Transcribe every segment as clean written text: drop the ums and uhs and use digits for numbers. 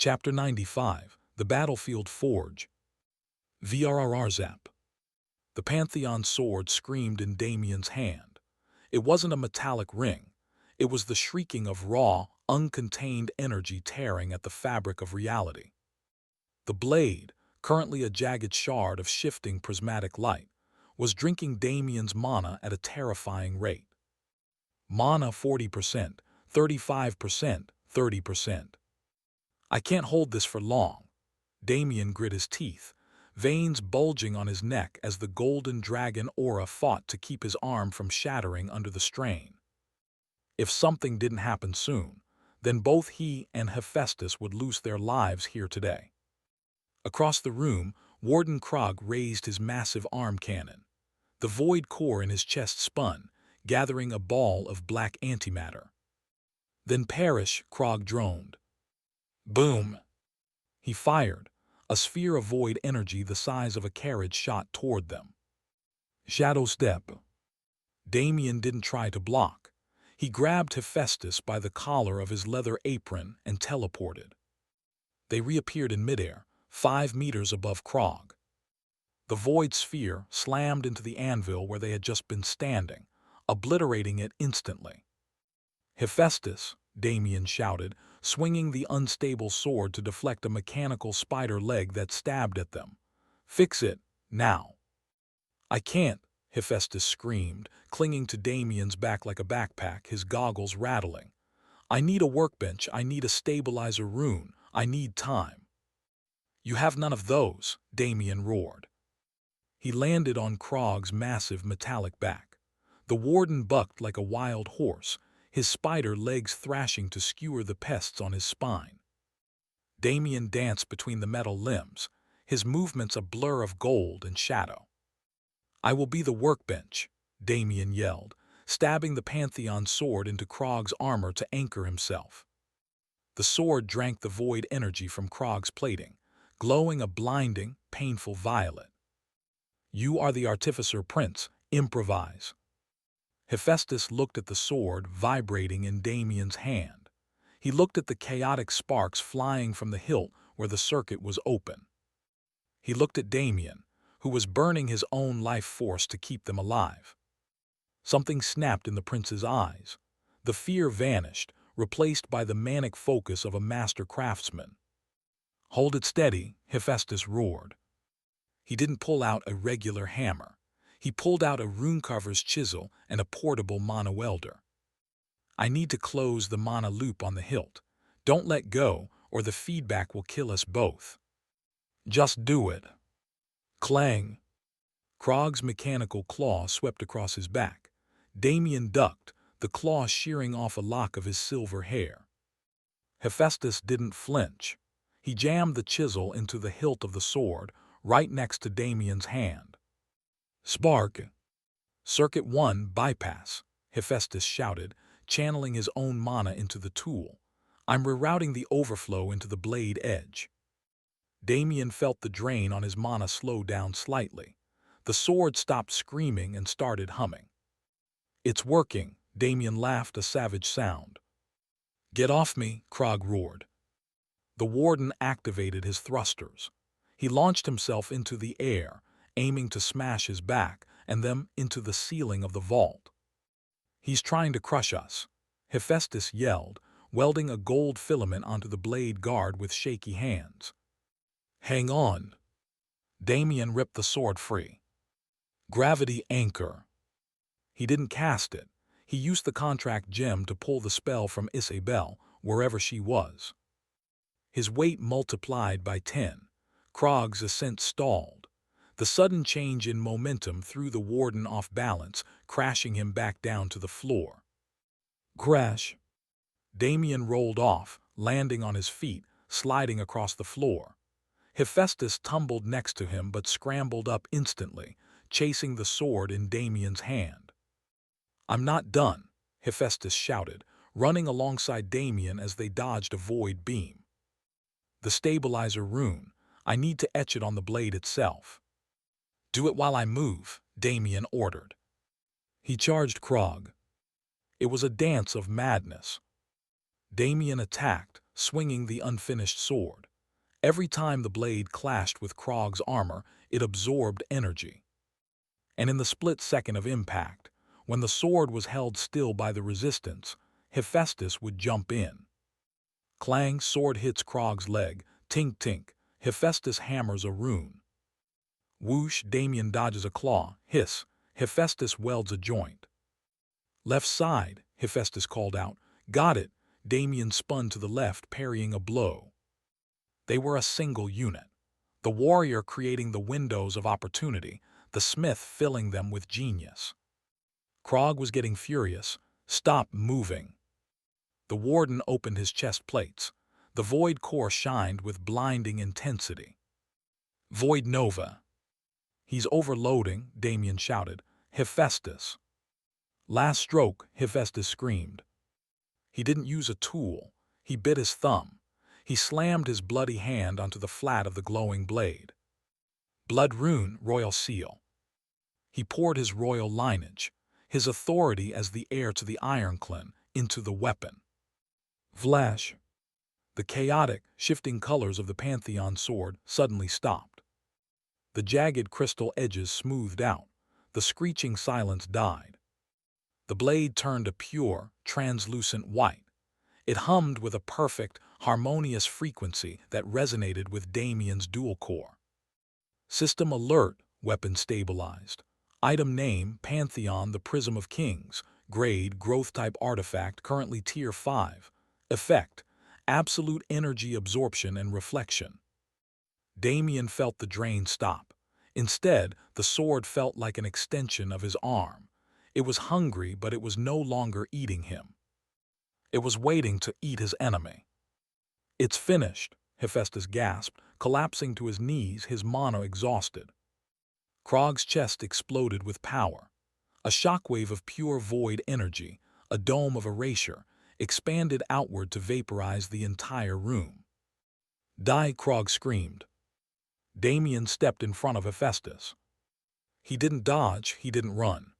Chapter 95, The Battlefield Forge. VRRR Zap. The Pantheon sword screamed in Damien's hand. It wasn't a metallic ring. It was the shrieking of raw, uncontained energy tearing at the fabric of reality. The blade, currently a jagged shard of shifting prismatic light, was drinking Damien's mana at a terrifying rate. Mana 40%, 35%, 30%. I can't hold this for long. Damien grit his teeth, veins bulging on his neck as the golden dragon aura fought to keep his arm from shattering under the strain. If something didn't happen soon, then both he and Hephaestus would lose their lives here today. Across the room, Warden Krog raised his massive arm cannon. The void core in his chest spun, gathering a ball of black antimatter. Then perish, Krog droned. Boom! He fired. A sphere of void energy the size of a carriage shot toward them. Shadow step. Damien didn't try to block. He grabbed Hephaestus by the collar of his leather apron and teleported. They reappeared in midair, 5 meters above Krog. The void sphere slammed into the anvil where they had just been standing, obliterating it instantly. Hephaestus, Damien shouted, swinging the unstable sword to deflect a mechanical spider leg that stabbed at them. Fix it, now. I can't, Hephaestus screamed, clinging to Damien's back like a backpack, his goggles rattling. I need a workbench, I need a stabilizer rune, I need time. You have none of those, Damien roared. He landed on Krog's massive metallic back. The warden bucked like a wild horse, his spider legs thrashing to skewer the pests on his spine. Damien danced between the metal limbs, his movements a blur of gold and shadow. I will be the workbench, Damien yelled, stabbing the Pantheon sword into Krog's armor to anchor himself. The sword drank the void energy from Krog's plating, glowing a blinding, painful violet. You are the Artificer Prince, improvise. Hephaestus looked at the sword vibrating in Damien's hand. He looked at the chaotic sparks flying from the hilt where the circuit was open. He looked at Damien, who was burning his own life force to keep them alive. Something snapped in the prince's eyes. The fear vanished, replaced by the manic focus of a master craftsman. Hold it steady, Hephaestus roared. He didn't pull out a regular hammer. He pulled out a runecarver's chisel and a portable mana welder. I need to close the mana loop on the hilt. Don't let go, or the feedback will kill us both. Just do it. Clang. Krog's mechanical claw swept across his back. Damien ducked, the claw shearing off a lock of his silver hair. Hephaestus didn't flinch. He jammed the chisel into the hilt of the sword, right next to Damien's hand. Spark! Circuit 1 bypass, Hephaestus shouted, channeling his own mana into the tool. I'm rerouting the overflow into the blade edge. Damien felt the drain on his mana slow down slightly. The sword stopped screaming and started humming. It's working, Damien laughed a savage sound. Get off me, Krog roared. The warden activated his thrusters. He launched himself into the air, aiming to smash his back and then into the ceiling of the vault. He's trying to crush us, Hephaestus yelled, welding a gold filament onto the blade guard with shaky hands. Hang on. Damien ripped the sword free. Gravity anchor. He didn't cast it. He used the contract gem to pull the spell from Isabel, wherever she was. His weight multiplied by 10. Krog's ascent stalled. The sudden change in momentum threw the warden off balance, crashing him back down to the floor. Crash! Damien rolled off, landing on his feet, sliding across the floor. Hephaestus tumbled next to him but scrambled up instantly, chasing the sword in Damien's hand. I'm not done, Hephaestus shouted, running alongside Damien as they dodged a void beam. The stabilizer rune. I need to etch it on the blade itself. Do it while I move, Damien ordered. He charged Krog. It was a dance of madness. Damien attacked, swinging the unfinished sword. Every time the blade clashed with Krog's armor, it absorbed energy. And in the split second of impact, when the sword was held still by the resistance, Hephaestus would jump in. Clang, sword hits Krog's leg. Tink, tink, Hephaestus hammers a rune. Whoosh, Damien dodges a claw. Hiss, Hephaestus welds a joint. Left side, Hephaestus called out. Got it. Damien spun to the left, parrying a blow. They were a single unit. The warrior creating the windows of opportunity, the smith filling them with genius. Krog was getting furious. Stop moving. The warden opened his chest plates. The void core shined with blinding intensity. Void Nova. He's overloading, Damien shouted. Hephaestus. Last stroke, Hephaestus screamed. He didn't use a tool. He bit his thumb. He slammed his bloody hand onto the flat of the glowing blade. Blood rune, royal seal. He poured his royal lineage, his authority as the heir to the Ironclad, into the weapon. Flash. The chaotic, shifting colors of the Pantheon sword suddenly stopped. The jagged crystal edges smoothed out. The screeching silence died. The blade turned a pure, translucent white. It hummed with a perfect, harmonious frequency that resonated with Damien's dual core. System alert, weapon stabilized. Item name, Pantheon, the Prism of Kings. Grade, growth type artifact, currently tier 5. Effect, absolute energy absorption and reflection. Damien felt the drain stop. Instead, the sword felt like an extension of his arm. It was hungry, but it was no longer eating him. It was waiting to eat his enemy. It's finished, Hephaestus gasped, collapsing to his knees, his mana exhausted. Krog's chest exploded with power. A shockwave of pure void energy, a dome of erasure, expanded outward to vaporize the entire room. Die, Krog screamed. Damien stepped in front of Hephaestus. He didn't dodge, he didn't run.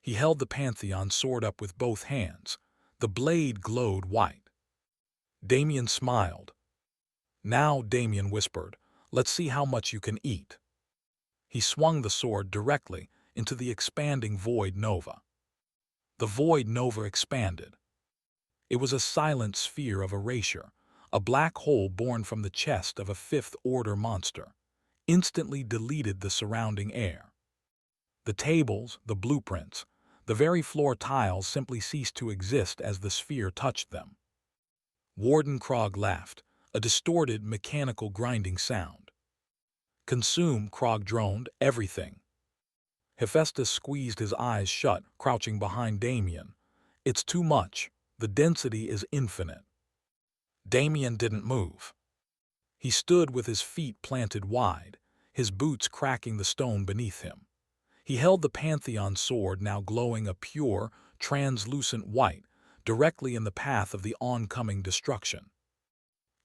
He held the Pantheon sword up with both hands. The blade glowed white. Damien smiled. Now, Damien whispered, let's see how much you can eat. He swung the sword directly into the expanding Void Nova. The Void Nova expanded. It was a silent sphere of erasure, a black hole born from the chest of a fifth-order monster, instantly deleted the surrounding air. The tables, the blueprints, the very floor tiles simply ceased to exist as the sphere touched them. Warden Krog laughed, a distorted, mechanical grinding sound. Consume, Krog droned, everything. Hephaestus squeezed his eyes shut, crouching behind Damien. It's too much. The density is infinite. Damien didn't move. He stood with his feet planted wide, his boots cracking the stone beneath him. He held the Pantheon sword, now glowing a pure, translucent white, directly in the path of the oncoming destruction.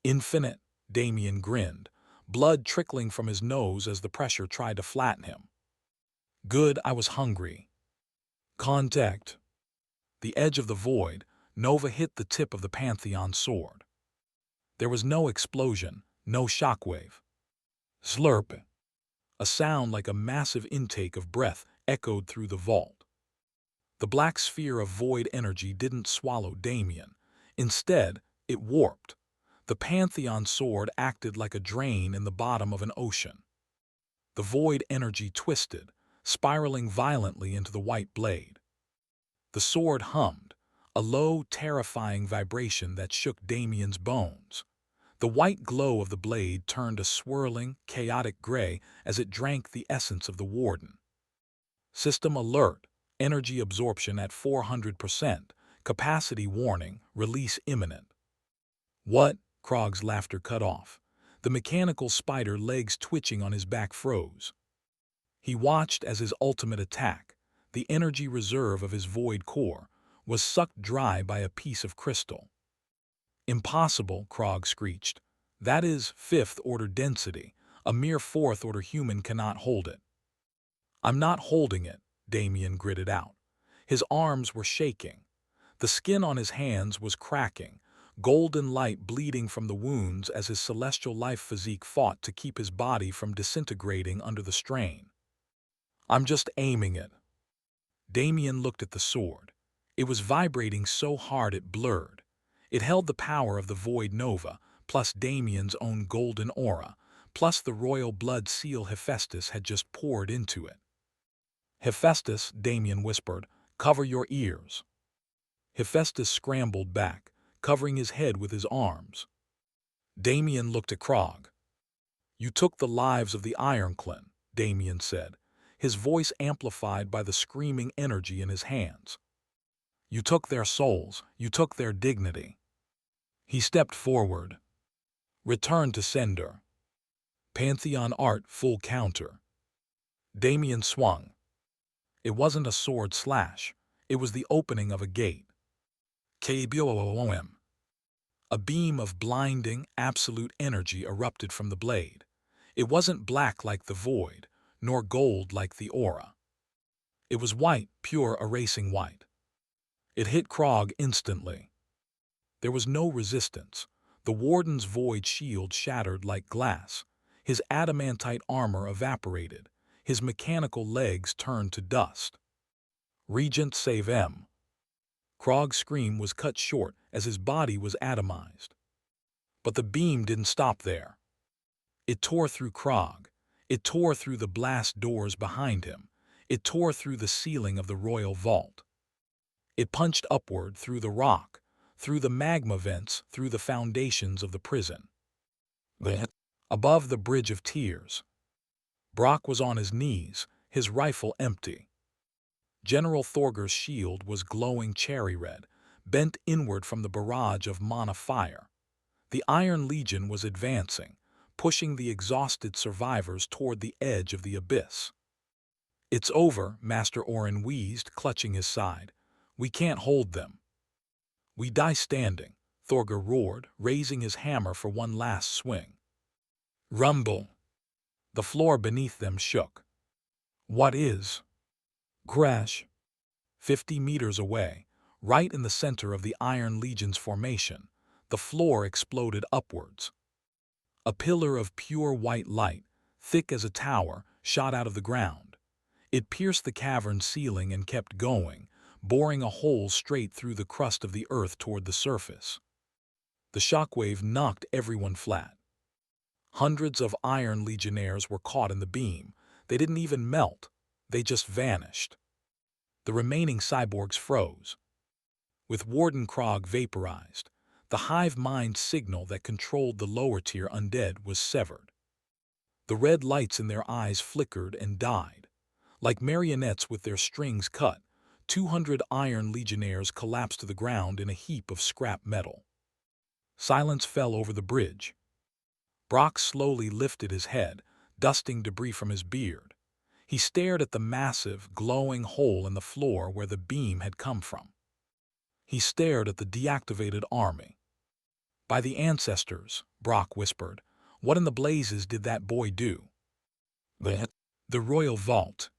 Infinite, Damien grinned, blood trickling from his nose as the pressure tried to flatten him. Good, I was hungry. Contact. The edge of the void, Nova hit the tip of the Pantheon sword. There was no explosion, no shockwave. Slurp. A sound like a massive intake of breath echoed through the vault. The black sphere of void energy didn't swallow Damien. Instead, it warped. The Pantheon sword acted like a drain in the bottom of an ocean. The void energy twisted, spiraling violently into the white blade. The sword hummed, a low, terrifying vibration that shook Damien's bones. The white glow of the blade turned a swirling, chaotic gray as it drank the essence of the warden. System alert, energy absorption at 400%, capacity warning, release imminent. What? Krog's laughter cut off. The mechanical spider legs twitching on his back froze. He watched as his ultimate attack, the energy reserve of his void core, was sucked dry by a piece of crystal. Impossible, Krog screeched. That is fifth-order density. A mere fourth-order human cannot hold it. I'm not holding it, Damien gritted out. His arms were shaking. The skin on his hands was cracking. golden light bleeding from the wounds as his celestial life physique fought to keep his body from disintegrating under the strain. "I'm just aiming it." Damien looked at the sword. It was vibrating so hard it blurred. It held the power of the Void Nova, plus Damien's own golden aura, plus the royal blood seal Hephaestus had just poured into it. "Hephaestus," Damien whispered, "cover your ears." Hephaestus scrambled back, covering his head with his arms. Damien looked at Krog. "You took the lives of the Ironclan," Damien said, his voice amplified by the screaming energy in his hands. "You took their souls, you took their dignity." He stepped forward. "Return to sender. Pantheon art full counter." Damien swung. It wasn't a sword slash. It was the opening of a gate. KBOOM. A beam of blinding, absolute energy erupted from the blade. It wasn't black like the void, nor gold like the aura. It was white, pure erasing white. It hit Krog instantly. There was no resistance. The warden's void shield shattered like glass. His adamantite armor evaporated. His mechanical legs turned to dust. "Regent, save M." Krog's scream was cut short as his body was atomized. But the beam didn't stop there. It tore through Krog. It tore through the blast doors behind him. It tore through the ceiling of the royal vault. It punched upward through the rock, through the magma vents, through the foundations of the prison. Above the Bridge of Tears, Brock was on his knees, his rifle empty. General Thorger's shield was glowing cherry red, bent inward from the barrage of mana fire. The Iron Legion was advancing, pushing the exhausted survivors toward the edge of the abyss. "It's over," Master Orin wheezed, clutching his side. "We can't hold them." "We die standing," Thorger roared, raising his hammer for one last swing. Rumble. The floor beneath them shook. "What is?" Crash. 50 meters away, right in the center of the Iron Legion's formation, the floor exploded upwards. A pillar of pure white light, thick as a tower, shot out of the ground. It pierced the cavern ceiling and kept going, boring a hole straight through the crust of the earth toward the surface. The shockwave knocked everyone flat. Hundreds of Iron Legionnaires were caught in the beam. They didn't even melt. They just vanished. The remaining cyborgs froze. With Warden Krog vaporized, the hive mind signal that controlled the lower-tier undead was severed. The red lights in their eyes flickered and died. Like marionettes with their strings cut, 200 Iron Legionnaires collapsed to the ground in a heap of scrap metal. Silence fell over the bridge. Brock slowly lifted his head, dusting debris from his beard. He stared at the massive, glowing hole in the floor where the beam had come from. He stared at the deactivated army. "By the ancestors," Brock whispered, "what in the blazes did that boy do?" The royal vault.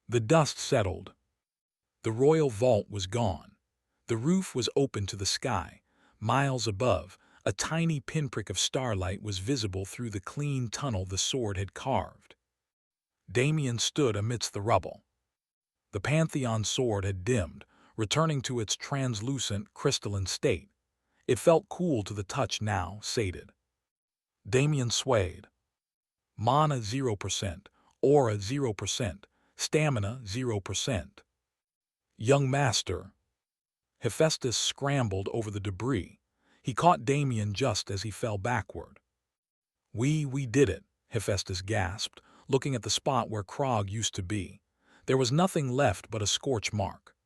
The dust settled. The royal vault was gone. The roof was open to the sky. Miles above, a tiny pinprick of starlight was visible through the clean tunnel the sword had carved. Damien stood amidst the rubble. The Pantheon sword had dimmed, returning to its translucent, crystalline state. It felt cool to the touch now, sated. Damien swayed. Mana 0%, aura 0%, stamina 0%. "Young master." Hephaestus scrambled over the debris. He caught Damien just as he fell backward. We did it," Hephaestus gasped, looking at the spot where Krog used to be. There was nothing left but a scorch mark.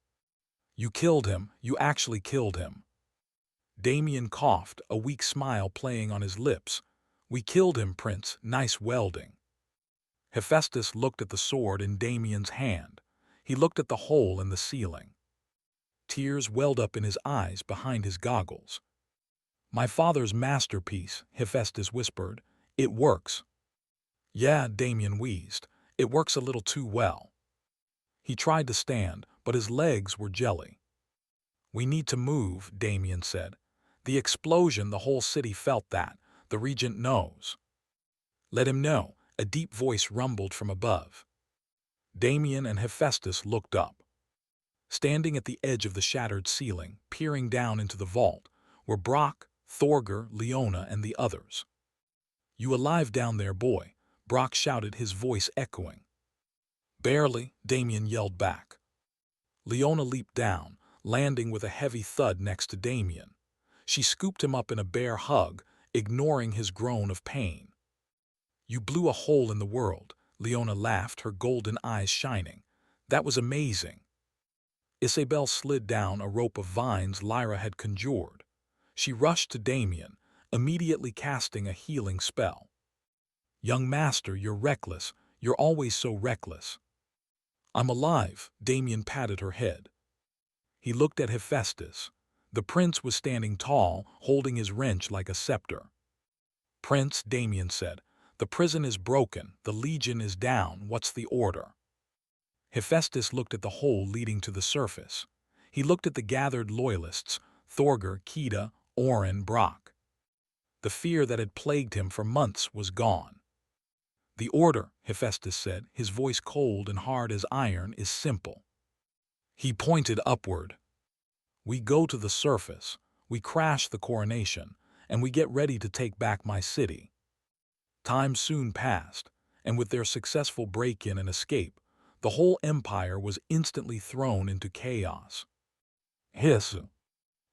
"You killed him, you actually killed him." Damien coughed, a weak smile playing on his lips. "We killed him, Prince, nice welding." Hephaestus looked at the sword in Damien's hand. He looked at the hole in the ceiling. Tears welled up in his eyes behind his goggles. "My father's masterpiece," Hephaestus whispered. "It works." "Yeah," Damien wheezed. "It works a little too well." He tried to stand, but his legs were jelly. "We need to move," Damien said. The explosion, the whole city felt that. The regent knows. Let him know, a deep voice rumbled from above. Damien and Hephaestus looked up. Standing at the edge of the shattered ceiling, peering down into the vault, were Brock, Thorger, Leona, and the others. "You alive down there, boy?" Brock shouted, his voice echoing. "Barely," Damien yelled back. Leona leaped down, landing with a heavy thud next to Damien. She scooped him up in a bear hug, ignoring his groan of pain. "You blew a hole in the world," Leona laughed, her golden eyes shining. "That was amazing." Isabel slid down a rope of vines Lyra had conjured. She rushed to Damien, immediately casting a healing spell. "Young master, you're reckless. You're always so reckless." "I'm alive," Damien patted her head. He looked at Hephaestus. The prince was standing tall, holding his wrench like a scepter. "Prince," Damien said, "the prison is broken, the legion is down, what's the order?" Hephaestus looked at the hole leading to the surface. He looked at the gathered loyalists, Thorger, Kida, Orin, Brock. The fear that had plagued him for months was gone. "The order," Hephaestus said, his voice cold and hard as iron, "is simple." He pointed upward. "We go to the surface, we crash the coronation, and we get ready to take back my city." Time soon passed, and with their successful break-in and escape, the whole empire was instantly thrown into chaos. Hiss!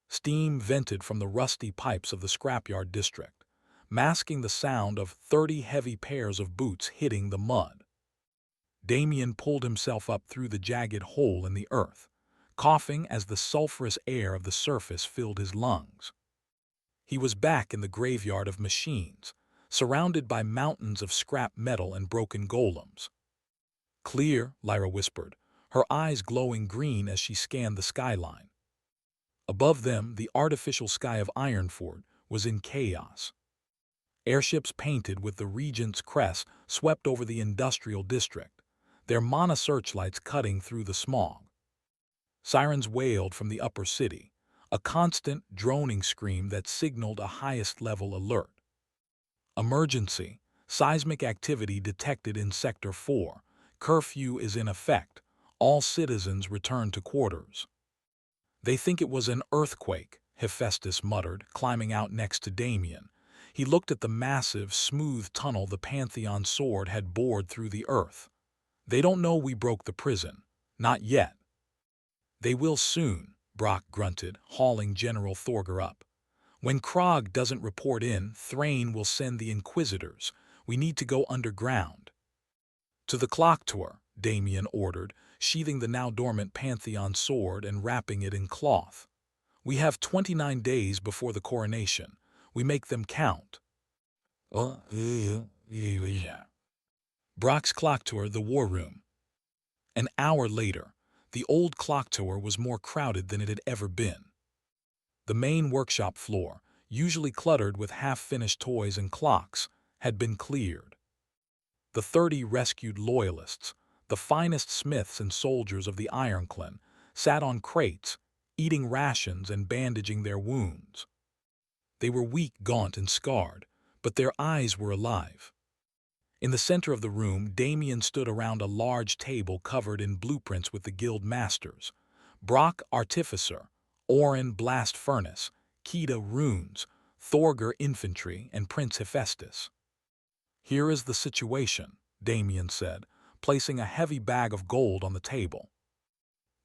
Steam vented from the rusty pipes of the scrapyard district, masking the sound of 30 heavy pairs of boots hitting the mud. Damien pulled himself up through the jagged hole in the earth, coughing as the sulphurous air of the surface filled his lungs. He was back in the graveyard of machines, surrounded by mountains of scrap metal and broken golems. "Clear," Lyra whispered, her eyes glowing green as she scanned the skyline. Above them, the artificial sky of Ironford was in chaos. Airships painted with the Regent's crest swept over the industrial district, their monosearchlights cutting through the smog. Sirens wailed from the upper city, a constant, droning scream that signaled a highest-level alert. "Emergency. Seismic activity detected in Sector 4. Curfew is in effect. All citizens return to quarters." "They think it was an earthquake," Hephaestus muttered, climbing out next to Damien. He looked at the massive, smooth tunnel the Pantheon sword had bored through the earth. "They don't know we broke the prison. Not yet." "They will soon," Brock grunted, hauling General Thorger up. "When Krog doesn't report in, Thrain will send the Inquisitors. We need to go underground." "To the clock tower," Damien ordered, sheathing the now-dormant Pantheon sword and wrapping it in cloth. "We have 29 days before the coronation. We make them count." Brock's clock tower, the war room. An hour later, the old clock tower was more crowded than it had ever been. The main workshop floor, usually cluttered with half-finished toys and clocks, had been cleared. The 30 rescued loyalists, the finest smiths and soldiers of the Ironclan, sat on crates, eating rations and bandaging their wounds. They were weak, gaunt, and scarred, but their eyes were alive. In the center of the room, Damien stood around a large table covered in blueprints with the guild masters: Brock, Artificer; Orin, Blast Furnace; Kida, Runes; Thorger, Infantry; and Prince Hephaestus. "Here is the situation," Damien said, placing a heavy bag of gold on the table.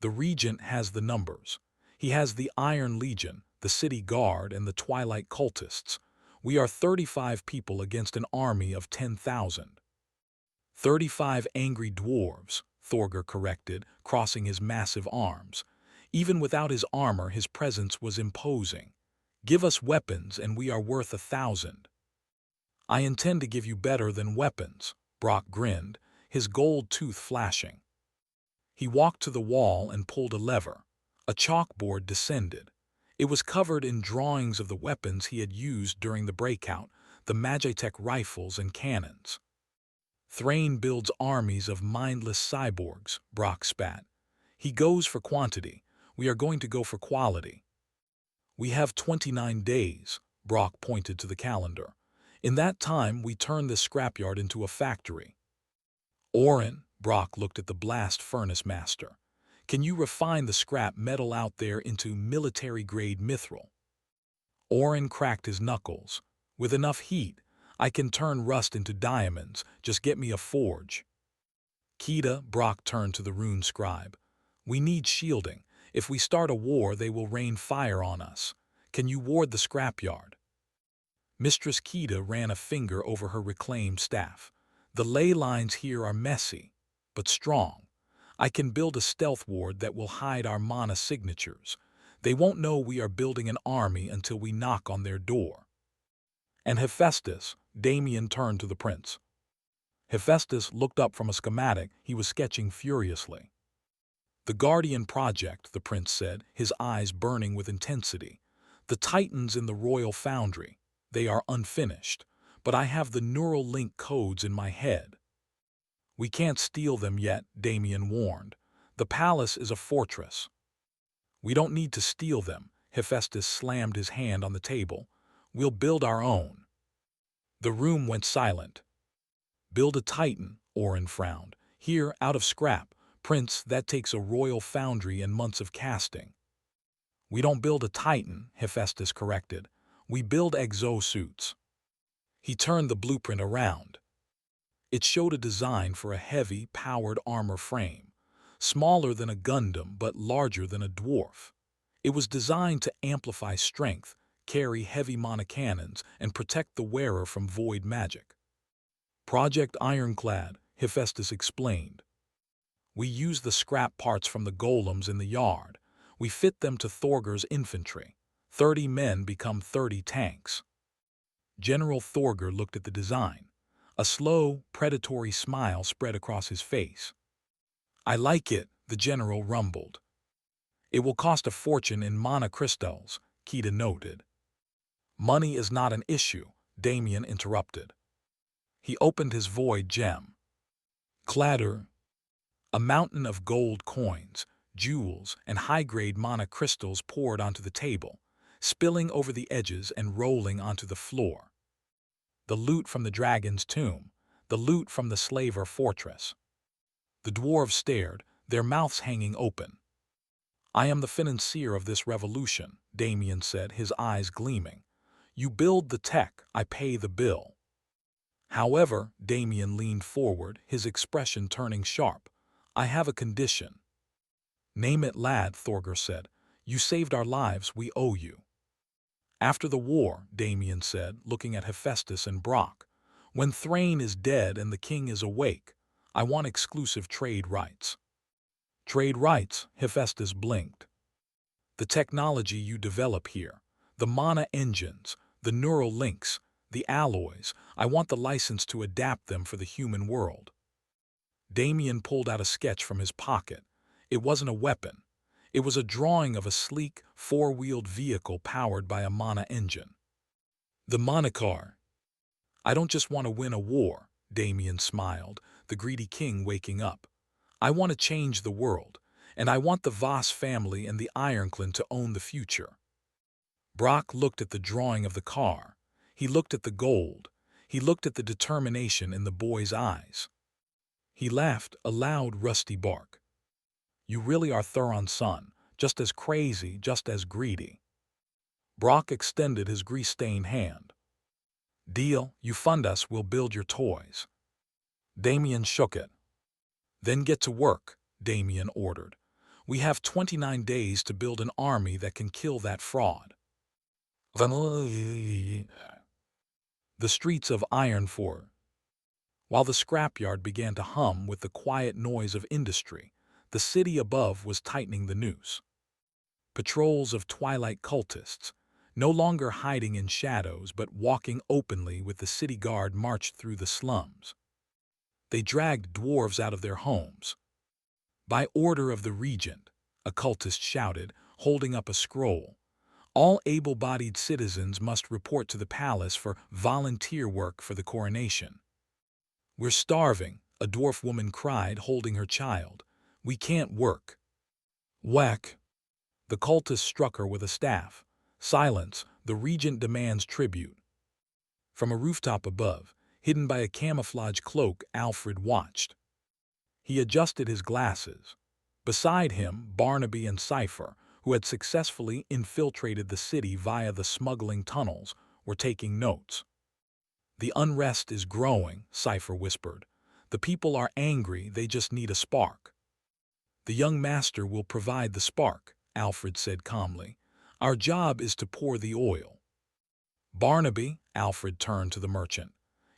"The Regent has the numbers. He has the Iron Legion, the City Guard, and the Twilight Cultists. We are 35 people against an army of 10,000. 35 angry dwarves," Thorger corrected, crossing his massive arms. Even without his armor, his presence was imposing. "Give us weapons and we are worth 1,000. "I intend to give you better than weapons," Brock grinned, his gold tooth flashing. He walked to the wall and pulled a lever. A chalkboard descended. It was covered in drawings of the weapons he had used during the breakout, the Magitech rifles and cannons. "Thrain builds armies of mindless cyborgs," Brock spat. "He goes for quantity. We are going to go for quality." We have 29 days, Brock pointed to the calendar. In that time, we turn this scrapyard into a factory. Oren, Brock looked at the blast furnace master. Can you refine the scrap metal out there into military-grade mithril? Oren cracked his knuckles. With enough heat, I can turn rust into diamonds. Just get me a forge. Kita, Brock turned to the rune scribe. We need shielding. If we start a war, they will rain fire on us. Can you ward the scrapyard? Mistress Kita ran a finger over her reclaimed staff. The ley lines here are messy, but strong. I can build a stealth ward that will hide our mana signatures. They won't know we are building an army until we knock on their door. And Hephaestus, Damien turned to the prince. Hephaestus looked up from a schematic he was sketching furiously. The Guardian Project, the prince said, his eyes burning with intensity. The Titans in the Royal Foundry. They are unfinished, but I have the neural link codes in my head. We can't steal them yet, Damien warned. The palace is a fortress. We don't need to steal them, Hephaestus slammed his hand on the table. We'll build our own. The room went silent. Build a Titan, Oren frowned. Here, out of scrap. Prince, that takes a royal foundry and months of casting. We don't build a Titan, Hephaestus corrected. We build exosuits. He turned the blueprint around. It showed a design for a heavy, powered armor frame, smaller than a Gundam but larger than a dwarf. It was designed to amplify strength, carry heavy mana cannons, and protect the wearer from void magic. Project Ironclad, Hephaestus explained. We use the scrap parts from the golems in the yard. We fit them to Thorger's infantry. 30 men become 30 tanks. General Thorger looked at the design. A slow, predatory smile spread across his face. I like it, the general rumbled. It will cost a fortune in mana crystals, Kita noted. Money is not an issue, Damien interrupted. He opened his void gem. Clatter. A mountain of gold coins, jewels, and high-grade mana crystals poured onto the table, spilling over the edges and rolling onto the floor. The loot from the dragon's tomb, the loot from the slaver fortress. The dwarves stared, their mouths hanging open. I am the financier of this revolution, Damien said, his eyes gleaming. You build the tech, I pay the bill. However, Damien leaned forward, his expression turning sharp. I have a condition. Name it, lad, Thorger said. You saved our lives, we owe you. After the war, Damien said, looking at Hephaestus and Brock. When Thrain is dead and the king is awake, I want exclusive trade rights. Trade rights, Hephaestus blinked. The technology you develop here, the mana engines, the neural links, the alloys, I want the license to adapt them for the human world. Damien pulled out a sketch from his pocket. It wasn't a weapon. It was a drawing of a sleek, four-wheeled vehicle powered by a mana engine. The Monocar. I don't just want to win a war, Damien smiled, the greedy king waking up. I want to change the world, and I want the Voss family and the Ironclad to own the future. Brock looked at the drawing of the car. He looked at the gold. He looked at the determination in the boy's eyes. He laughed, a loud, rusty bark. You really are Thuron's son, just as crazy, just as greedy. Brock extended his grease-stained hand. Deal, you fund us, we'll build your toys. Damien shook it. Then get to work, Damien ordered. We have 29 days to build an army that can kill that fraud. The streets of Ironford. While the scrapyard began to hum with the quiet noise of industry, the city above was tightening the noose. Patrols of twilight cultists, no longer hiding in shadows but walking openly with the city guard, marched through the slums. They dragged dwarves out of their homes. By order of the regent, a cultist shouted, holding up a scroll. All able-bodied citizens must report to the palace for volunteer work for the coronation. We're starving, a dwarf woman cried, holding her child. We can't work. Whack! The cultist struck her with a staff. Silence, the regent demands tribute. From a rooftop above, hidden by a camouflage cloak, Alfred watched. He adjusted his glasses. Beside him, Barnaby and Cypher, who had successfully infiltrated the city via the smuggling tunnels, were taking notes. "The unrest is growing," Cypher whispered. "The people are angry, they just need a spark." "The young master will provide the spark," Alfred said calmly. "Our job is to pour the oil." "Barnaby," Alfred turned to the merchant,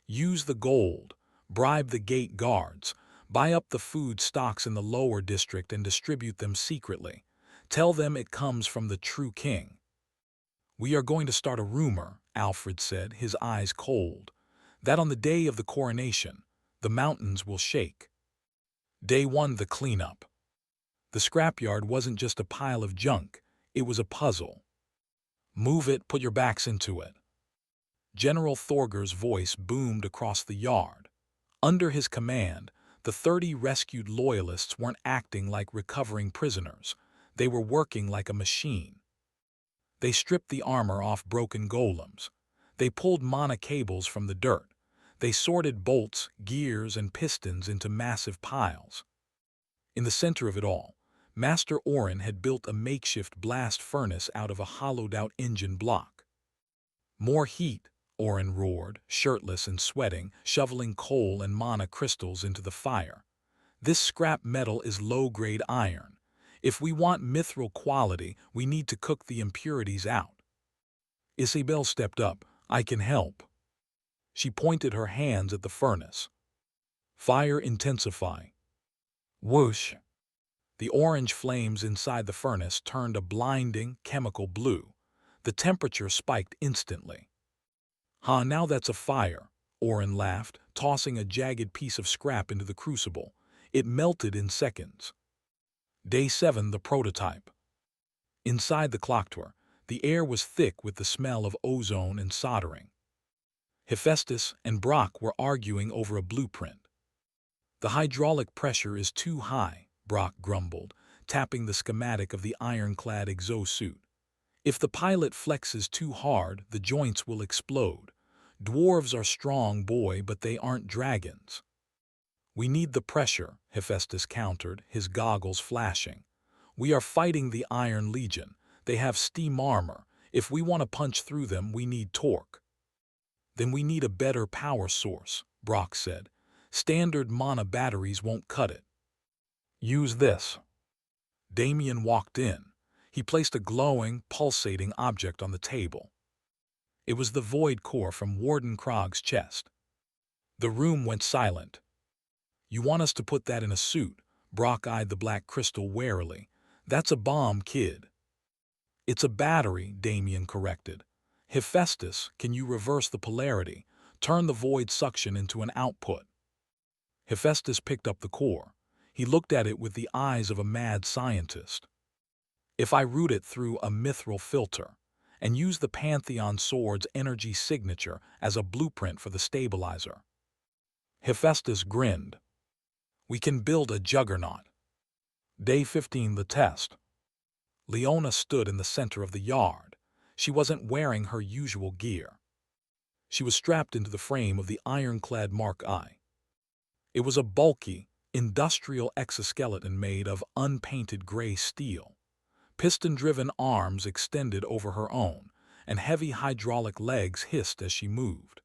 "use the gold, bribe the gate guards, buy up the food stocks in the lower district and distribute them secretly. Tell them it comes from the true king." "We are going to start a rumor," Alfred said, his eyes cold, "that on the day of the coronation, the mountains will shake." Day 1, the cleanup. The scrapyard wasn't just a pile of junk, it was a puzzle. "Move it, put your backs into it." General Thorger's voice boomed across the yard. Under his command, the 30 rescued loyalists weren't acting like recovering prisoners. They were working like a machine. They stripped the armor off broken golems. They pulled mana cables from the dirt. They sorted bolts, gears, and pistons into massive piles. In the center of it all, Master Orin had built a makeshift blast furnace out of a hollowed-out engine block. "More heat," Orin roared, shirtless and sweating, shoveling coal and mana crystals into the fire. "This scrap metal is low-grade iron. If we want mithril quality, we need to cook the impurities out." Isabel stepped up. "I can help." She pointed her hands at the furnace. "Fire intensify." Whoosh! The orange flames inside the furnace turned a blinding, chemical blue. The temperature spiked instantly. Now that's a fire," Orin laughed, tossing a jagged piece of scrap into the crucible. It melted in seconds. Day 7, the prototype. Inside the clock tower, the air was thick with the smell of ozone and soldering. Hephaestus and Brock were arguing over a blueprint. "The hydraulic pressure is too high," Brock grumbled, tapping the schematic of the ironclad exosuit. "If the pilot flexes too hard, the joints will explode. Dwarves are strong, boy, but they aren't dragons." "We need the pressure," Hephaestus countered, his goggles flashing. "We are fighting the Iron Legion. They have steam armor. If we want to punch through them, we need torque." "Then we need a better power source," Brock said. "Standard mana batteries won't cut it." "Use this." Damien walked in. He placed a glowing, pulsating object on the table. It was the void core from Warden Krog's chest. The room went silent. "You want us to put that in a suit?" Brock eyed the black crystal warily. "That's a bomb, kid." "It's a battery," Damien corrected. "Hephaestus, can you reverse the polarity? Turn the void suction into an output." Hephaestus picked up the core. He looked at it with the eyes of a mad scientist. "If I route it through a mithril filter and use the Pantheon sword's energy signature as a blueprint for the stabilizer." Hephaestus grinned. "We can build a juggernaut." Day 15, the test. Leona stood in the center of the yard. She wasn't wearing her usual gear. She was strapped into the frame of the ironclad Mark I. It was a bulky, industrial exoskeleton made of unpainted gray steel. Piston-driven arms extended over her own, and heavy hydraulic legs hissed as she moved.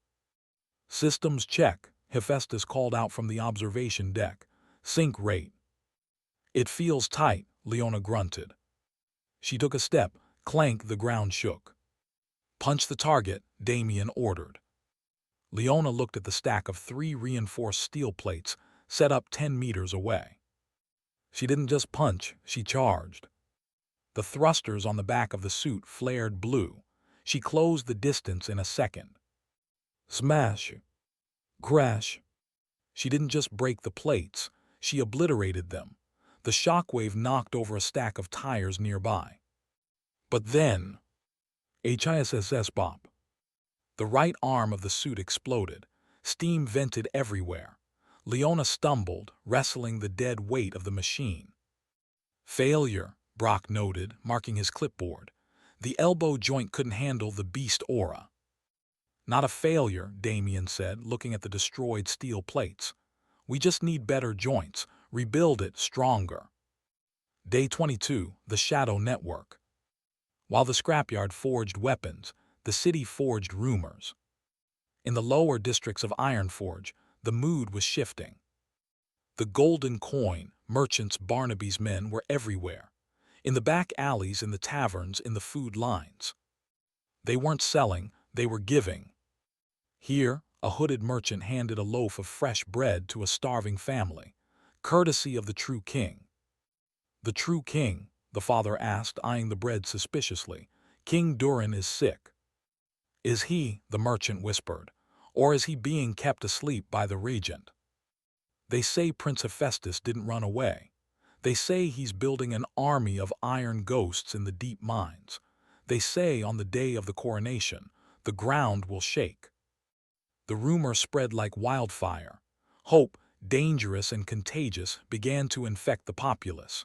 "Systems check," Hephaestus called out from the observation deck. "Sync rate." "It feels tight," Leona grunted. She took a step. Clank, the ground shook. "Punch the target," Damien ordered. Leona looked at the stack of 3 reinforced steel plates set up 10 meters away. She didn't just punch, she charged. The thrusters on the back of the suit flared blue. She closed the distance in a second. Smash. Crash. She didn't just break the plates, she obliterated them. The shockwave knocked over a stack of tires nearby. But then, HISSS bop. The right arm of the suit exploded. Steam vented everywhere. Leona stumbled, wrestling the dead weight of the machine. "Failure," Brock noted, marking his clipboard. The elbow joint couldn't handle the beast aura. Not a failure, Damien said, looking at the destroyed steel plates. We just need better joints, rebuild it stronger. Day 22, the Shadow Network. While the scrapyard forged weapons, the city forged rumors. In the lower districts of Ironforge, the mood was shifting. The golden coin, merchants, Barnaby's men were everywhere. In the back alleys, in the taverns, in the food lines. They weren't selling, they were giving. Here, a hooded merchant handed a loaf of fresh bread to a starving family, courtesy of the true king. The true king, the father asked, eyeing the bread suspiciously. King Durin is sick. Is he, the merchant whispered, or is he being kept asleep by the regent? They say Prince Hephaestus didn't run away. They say he's building an army of iron ghosts in the deep mines. They say on the day of the coronation, the ground will shake. The rumor spread like wildfire. Hope, dangerous and contagious, began to infect the populace.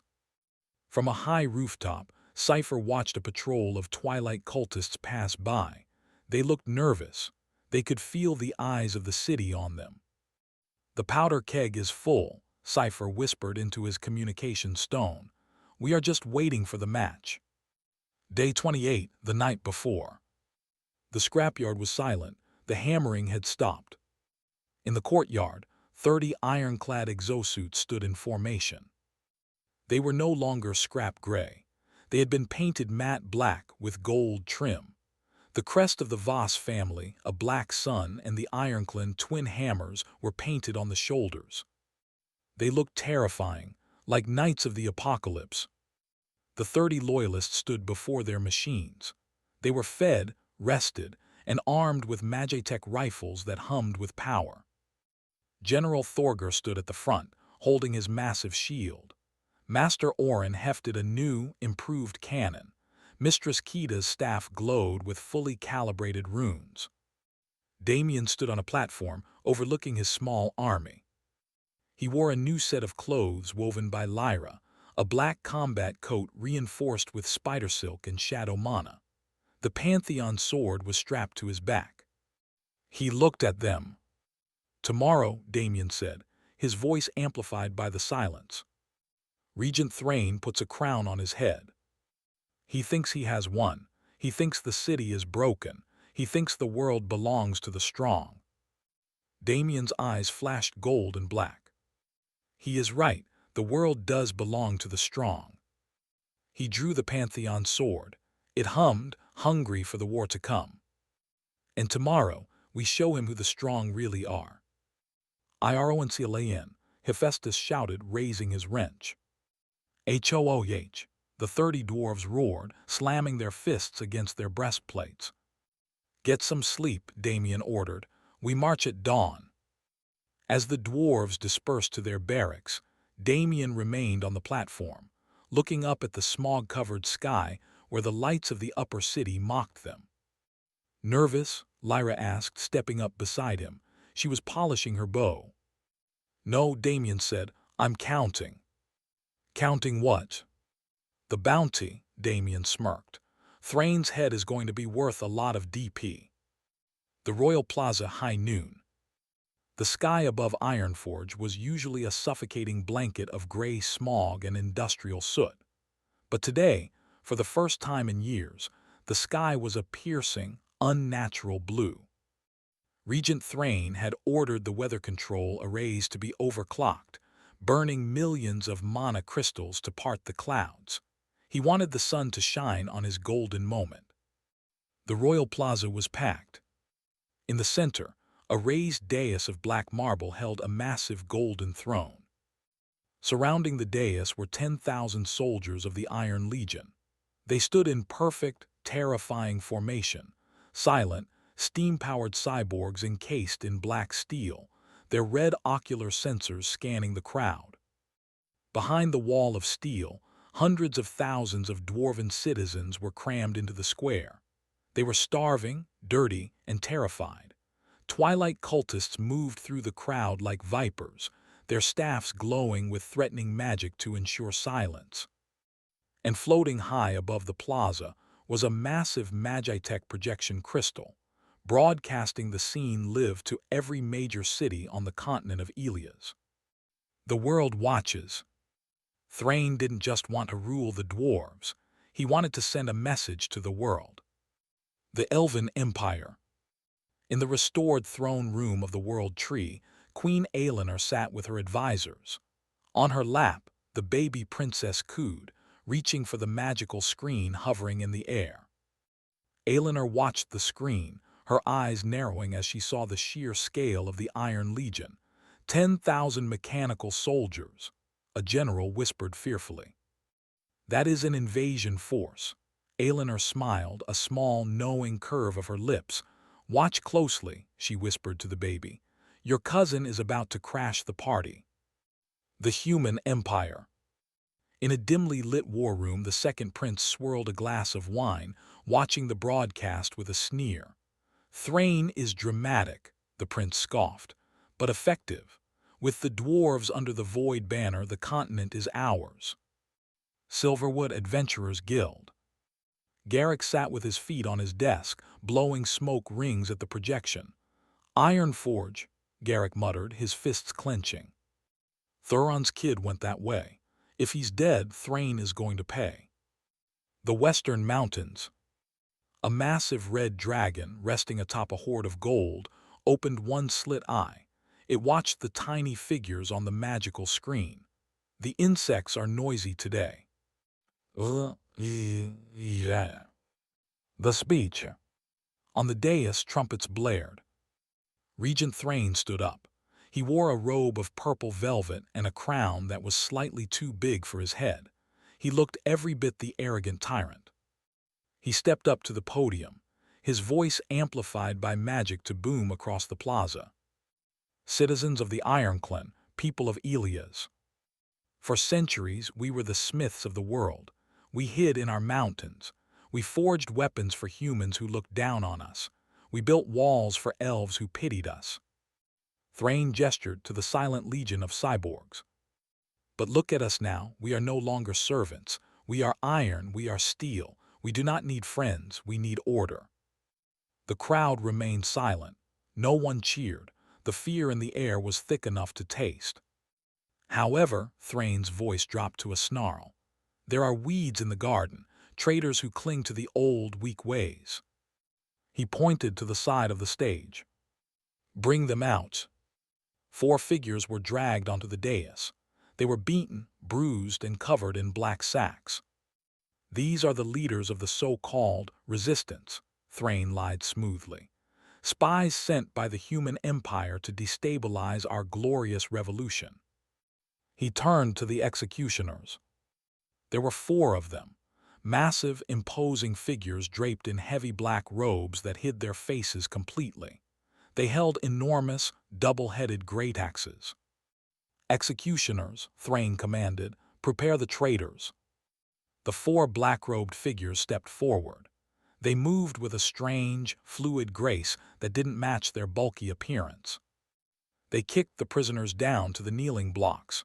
From a high rooftop, Cypher watched a patrol of twilight cultists pass by. They looked nervous. They could feel the eyes of the city on them. The powder keg is full, Cypher whispered into his communication stone. We are just waiting for the match. Day 28, the night before. The scrapyard was silent. The hammering had stopped. In the courtyard, 30 ironclad exosuits stood in formation. They were no longer scrap gray. They had been painted matte black with gold trim. The crest of the Voss family, a black sun, and the ironclad twin hammers were painted on the shoulders. They looked terrifying, like knights of the apocalypse. The 30 loyalists stood before their machines. They were fed, rested, and armed with Magitech rifles that hummed with power. General Thorger stood at the front, holding his massive shield. Master Orin hefted a new, improved cannon. Mistress Kita's staff glowed with fully calibrated runes. Damien stood on a platform, overlooking his small army. He wore a new set of clothes woven by Lyra, a black combat coat reinforced with spider silk and shadow mana. The Pantheon sword was strapped to his back. He looked at them. Tomorrow, Damien said, his voice amplified by the silence. Regent Thrain puts a crown on his head. He thinks he has won. He thinks the city is broken. He thinks the world belongs to the strong. Damien's eyes flashed gold and black. He is right, the world does belong to the strong. He drew the Pantheon sword. It hummed, hungry for the war to come. And tomorrow, we show him who the strong really are. Ironclain, Hephaestus shouted, raising his wrench. Hooh! The 30 dwarves roared, slamming their fists against their breastplates. Get some sleep, Damien ordered. We march at dawn. As the dwarves dispersed to their barracks, Damien remained on the platform, looking up at the smog-covered sky where the lights of the upper city mocked them. Nervous? Lyra asked, stepping up beside him. She was polishing her bow. No, Damien said, I'm counting. Counting what? The bounty, Damien smirked. Thrain's head is going to be worth a lot of DP. The Royal Plaza, high noon. The sky above Ironforge was usually a suffocating blanket of gray smog and industrial soot. But today, for the first time in years, the sky was a piercing, unnatural blue. Regent Thrain had ordered the weather control arrays to be overclocked, burning millions of mana crystals to part the clouds. He wanted the sun to shine on his golden moment. The Royal Plaza was packed. In the center, a raised dais of black marble held a massive golden throne. Surrounding the dais were 10,000 soldiers of the Iron Legion. They stood in perfect, terrifying formation, silent, steam-powered cyborgs encased in black steel, their red ocular sensors scanning the crowd. Behind the wall of steel, hundreds of thousands of dwarven citizens were crammed into the square. They were starving, dirty, and terrified. Twilight cultists moved through the crowd like vipers, their staffs glowing with threatening magic to ensure silence. And floating high above the plaza was a massive Magitech projection crystal, broadcasting the scene live to every major city on the continent of Elias. The world watches. Thrain didn't just want to rule the dwarves, he wanted to send a message to the world. The Elven Empire. In the restored throne room of the World Tree, Queen Aelinor sat with her advisors. On her lap, the baby princess cooed, reaching for the magical screen hovering in the air. Aelinor watched the screen, her eyes narrowing as she saw the sheer scale of the Iron Legion. 10,000 mechanical soldiers, a general whispered fearfully. That is an invasion force. Aelinor smiled, a small, knowing curve of her lips. Watch closely, she whispered to the baby. Your cousin is about to crash the party. The Human Empire. In a dimly lit war room, the second prince swirled a glass of wine, watching the broadcast with a sneer. Thrain is dramatic, the prince scoffed, but effective. With the dwarves under the Void banner, the continent is ours. Silverwood Adventurers Guild. Garrick sat with his feet on his desk, blowing smoke rings at the projection. Ironforge, Garrick muttered, his fists clenching. Thuron's kid went that way. If he's dead, Thrain is going to pay. The Western Mountains. A massive red dragon, resting atop a hoard of gold, opened one slit eye. It watched the tiny figures on the magical screen. The insects are noisy today. The speech. On the dais, trumpets blared. Regent Thrain stood up. He wore a robe of purple velvet and a crown that was slightly too big for his head. He looked every bit the arrogant tyrant. He stepped up to the podium, his voice amplified by magic to boom across the plaza. Citizens of the Ironclan, people of Elias. For centuries, we were the smiths of the world. We hid in our mountains. We forged weapons for humans who looked down on us. We built walls for elves who pitied us. Thrain gestured to the silent legion of cyborgs. But look at us now. We are no longer servants. We are iron. We are steel. We do not need friends. We need order. The crowd remained silent. No one cheered. The fear in the air was thick enough to taste. However, Thrain's voice dropped to a snarl. There are weeds in the garden, traitors who cling to the old, weak ways. He pointed to the side of the stage. Bring them out. 4 figures were dragged onto the dais. They were beaten, bruised, and covered in black sacks. These are the leaders of the so-called resistance, Thrain lied smoothly. Spies sent by the human empire to destabilize our glorious revolution. He turned to the executioners. There were 4 of them, massive, imposing figures draped in heavy black robes that hid their faces completely. They held enormous, double-headed great axes. Executioners, Thrain commanded, prepare the traitors. The 4 black-robed figures stepped forward. They moved with a strange, fluid grace that didn't match their bulky appearance. They kicked the prisoners down to the kneeling blocks.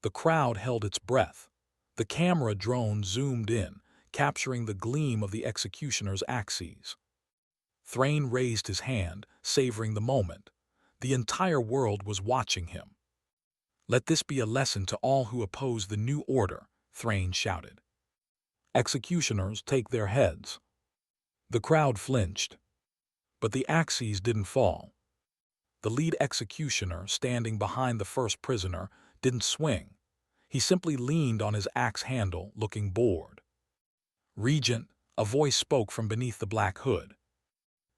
The crowd held its breath. The camera drone zoomed in, capturing the gleam of the executioner's axes. Thrain raised his hand, savoring the moment. The entire world was watching him. Let this be a lesson to all who oppose the new order, Thrain shouted. Executioners, take their heads. The crowd flinched. But the axes didn't fall. The lead executioner, standing behind the first prisoner, didn't swing. He simply leaned on his axe handle, looking bored. Regent, a voice spoke from beneath the black hood.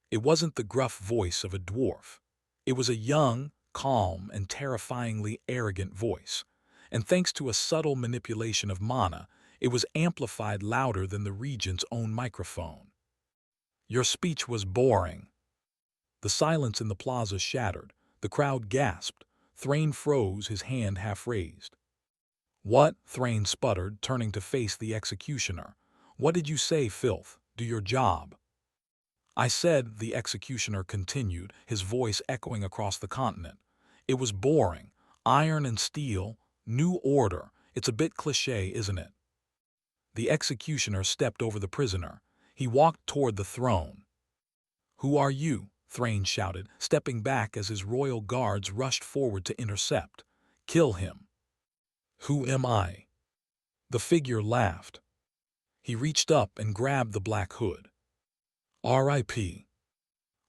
It wasn't the gruff voice of a dwarf. It was a young, calm, and terrifyingly arrogant voice. And thanks to a subtle manipulation of mana, it was amplified louder than the regent's own microphone. Your speech was boring. The silence in the plaza shattered. The crowd gasped. Thrain froze, his hand half raised. What? Thrain sputtered, turning to face the executioner. What did you say, filth? Do your job. I said, the executioner continued, his voice echoing across the continent. It was boring. Iron and steel, new order. It's a bit cliché, isn't it? The executioner stepped over the prisoner. He walked toward the throne. "Who are you?" Thrain shouted, stepping back as his royal guards rushed forward to intercept. "Kill him." "Who am I?" The figure laughed. He reached up and grabbed the black hood. "R.I.P."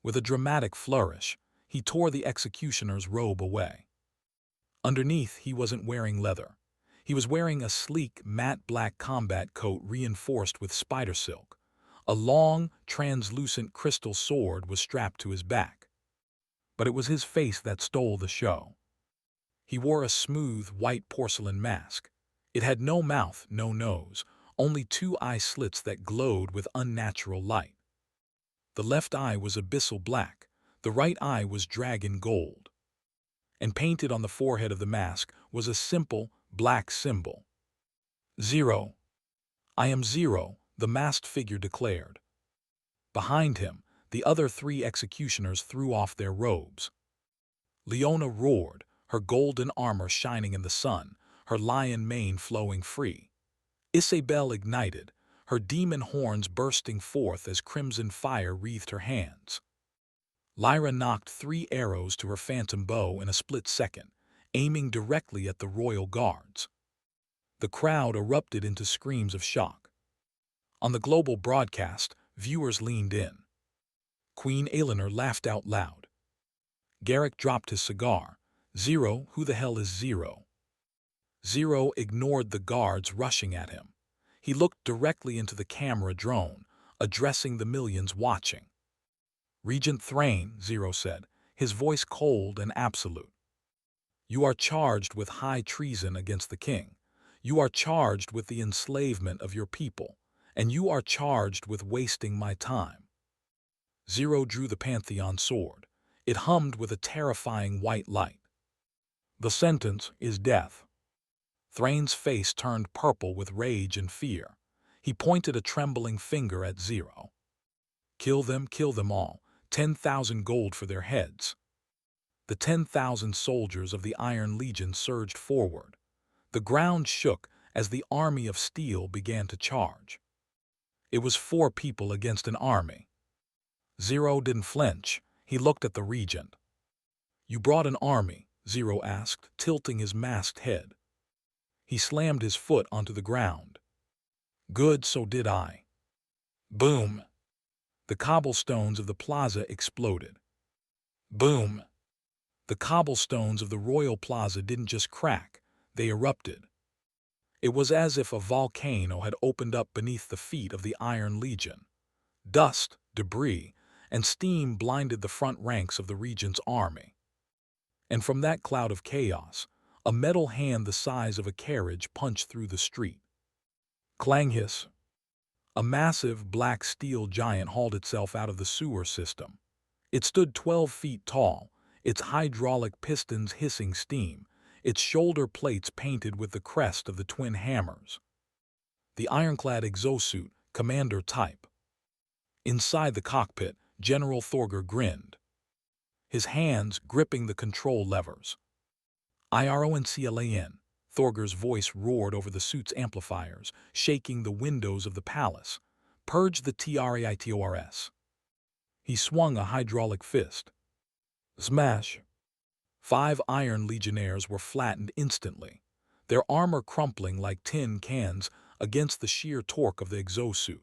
With a dramatic flourish, he tore the executioner's robe away. Underneath, he wasn't wearing leather. He was wearing a sleek, matte black combat coat reinforced with spider silk. A long, translucent crystal sword was strapped to his back. But it was his face that stole the show. He wore a smooth, white porcelain mask. It had no mouth, no nose, only two eye slits that glowed with unnatural light. The left eye was abyssal black, the right eye was dragon gold. And painted on the forehead of the mask was a simple, black symbol. Zero. "I am Zero," the masked figure declared. Behind him, the other three executioners threw off their robes. Leona roared, her golden armor shining in the sun, her lion mane flowing free. Isabel ignited, her demon horns bursting forth as crimson fire wreathed her hands. Lyra knocked 3 arrows to her phantom bow in a split second, aiming directly at the royal guards. The crowd erupted into screams of shock. On the global broadcast, viewers leaned in. Queen Aelinor laughed out loud. Garrick dropped his cigar. "Zero, who the hell is Zero?" Zero ignored the guards rushing at him. He looked directly into the camera drone, addressing the millions watching. "Regent Thrain," Zero said, his voice cold and absolute. "You are charged with high treason against the king. You are charged with the enslavement of your people, and you are charged with wasting my time." Zero drew the Pantheon sword. It hummed with a terrifying white light. "The sentence is death." Thrain's face turned purple with rage and fear. He pointed a trembling finger at Zero. Kill them all. 10,000 gold for their heads." The 10,000 soldiers of the Iron Legion surged forward. The ground shook as the army of steel began to charge. It was 4 people against an army. Zero didn't flinch. He looked at the regent. "You brought an army?" Zero asked, tilting his masked head. He slammed his foot onto the ground. "Good, so did I." Boom! The cobblestones of the plaza exploded. Boom! The cobblestones of the royal plaza didn't just crack, they erupted. It was as if a volcano had opened up beneath the feet of the Iron Legion. Dust, debris, and steam blinded the front ranks of the regent's army. And from that cloud of chaos, a metal hand the size of a carriage punched through the street. Clang hiss. A massive, black steel giant hauled itself out of the sewer system. It stood 12 feet tall, its hydraulic pistons hissing steam, its shoulder plates painted with the crest of the twin hammers. The ironclad exosuit, commander type. Inside the cockpit, General Thorger grinned, his hands gripping the control levers. "IRONCLAN," Thorger's voice roared over the suit's amplifiers, shaking the windows of the palace. "Purge the TRAITORS." He swung a hydraulic fist. Smash! 5 Iron Legionnaires were flattened instantly, their armor crumpling like tin cans against the sheer torque of the exosuit.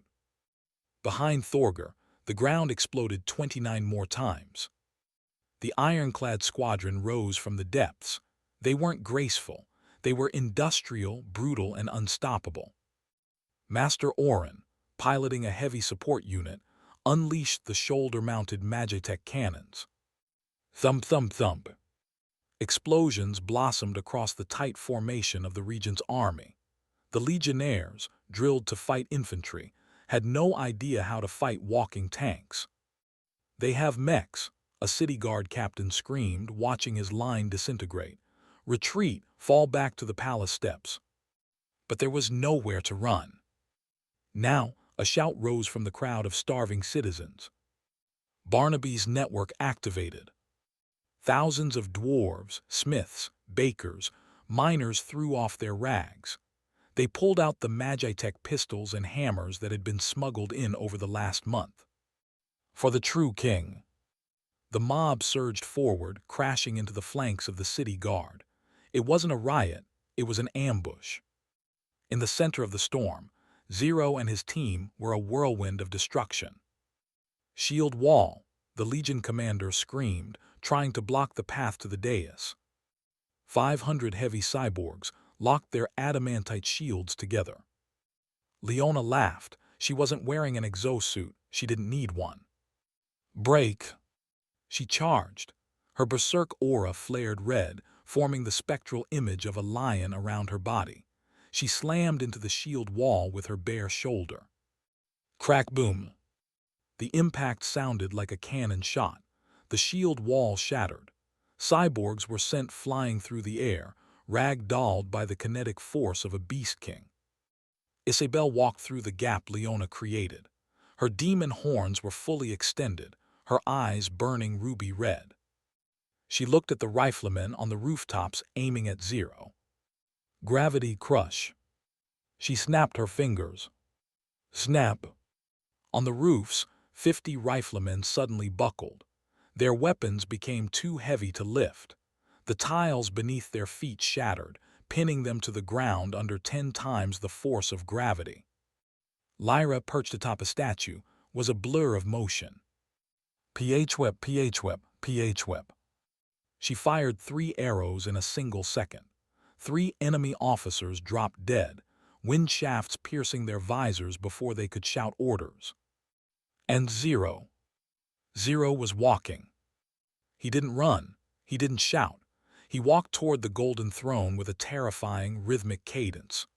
Behind Thorger, the ground exploded 29 more times. The ironclad squadron rose from the depths. They weren't graceful. They were industrial, brutal, and unstoppable. Master Orin, piloting a heavy support unit, unleashed the shoulder-mounted Magitech cannons. Thump, thump, thump. Explosions blossomed across the tight formation of the regent's army. The legionnaires, drilled to fight infantry, had no idea how to fight walking tanks. "They have mechs," a city guard captain screamed, watching his line disintegrate. "Retreat, fall back to the palace steps." But there was nowhere to run. Now, a shout rose from the crowd of starving citizens. Barnaby's network activated. Thousands of dwarves, smiths, bakers, miners threw off their rags. They pulled out the Magitech pistols and hammers that had been smuggled in over the last month. For the true king. The mob surged forward, crashing into the flanks of the city guard. It wasn't a riot, it was an ambush. In the center of the storm, Zero and his team were a whirlwind of destruction. "Shield wall," the Legion commander screamed, trying to block the path to the dais. 500 heavy cyborgs locked their adamantite shields together. Leona laughed. She wasn't wearing an exosuit, she didn't need one. "Break!" She charged. Her berserk aura flared red, forming the spectral image of a lion around her body. She slammed into the shield wall with her bare shoulder. Crack boom. The impact sounded like a cannon shot. The shield wall shattered. Cyborgs were sent flying through the air, rag-dolled by the kinetic force of a beast king. Isabel walked through the gap Leona created. Her demon horns were fully extended, her eyes burning ruby red. She looked at the riflemen on the rooftops aiming at Zero. Gravity crush. She snapped her fingers. Snap. On the roofs, 50 riflemen suddenly buckled. Their weapons became too heavy to lift. The tiles beneath their feet shattered, pinning them to the ground under 10 times the force of gravity. Lyra, perched atop a statue, was a blur of motion. PH-whip, PH-whip, PH-whip. She fired 3 arrows in a single second. 3 enemy officers dropped dead, wind shafts piercing their visors before they could shout orders. And Zero. Zero was walking. He didn't run. He didn't shout. He walked toward the golden throne with a terrifying, rhythmic cadence.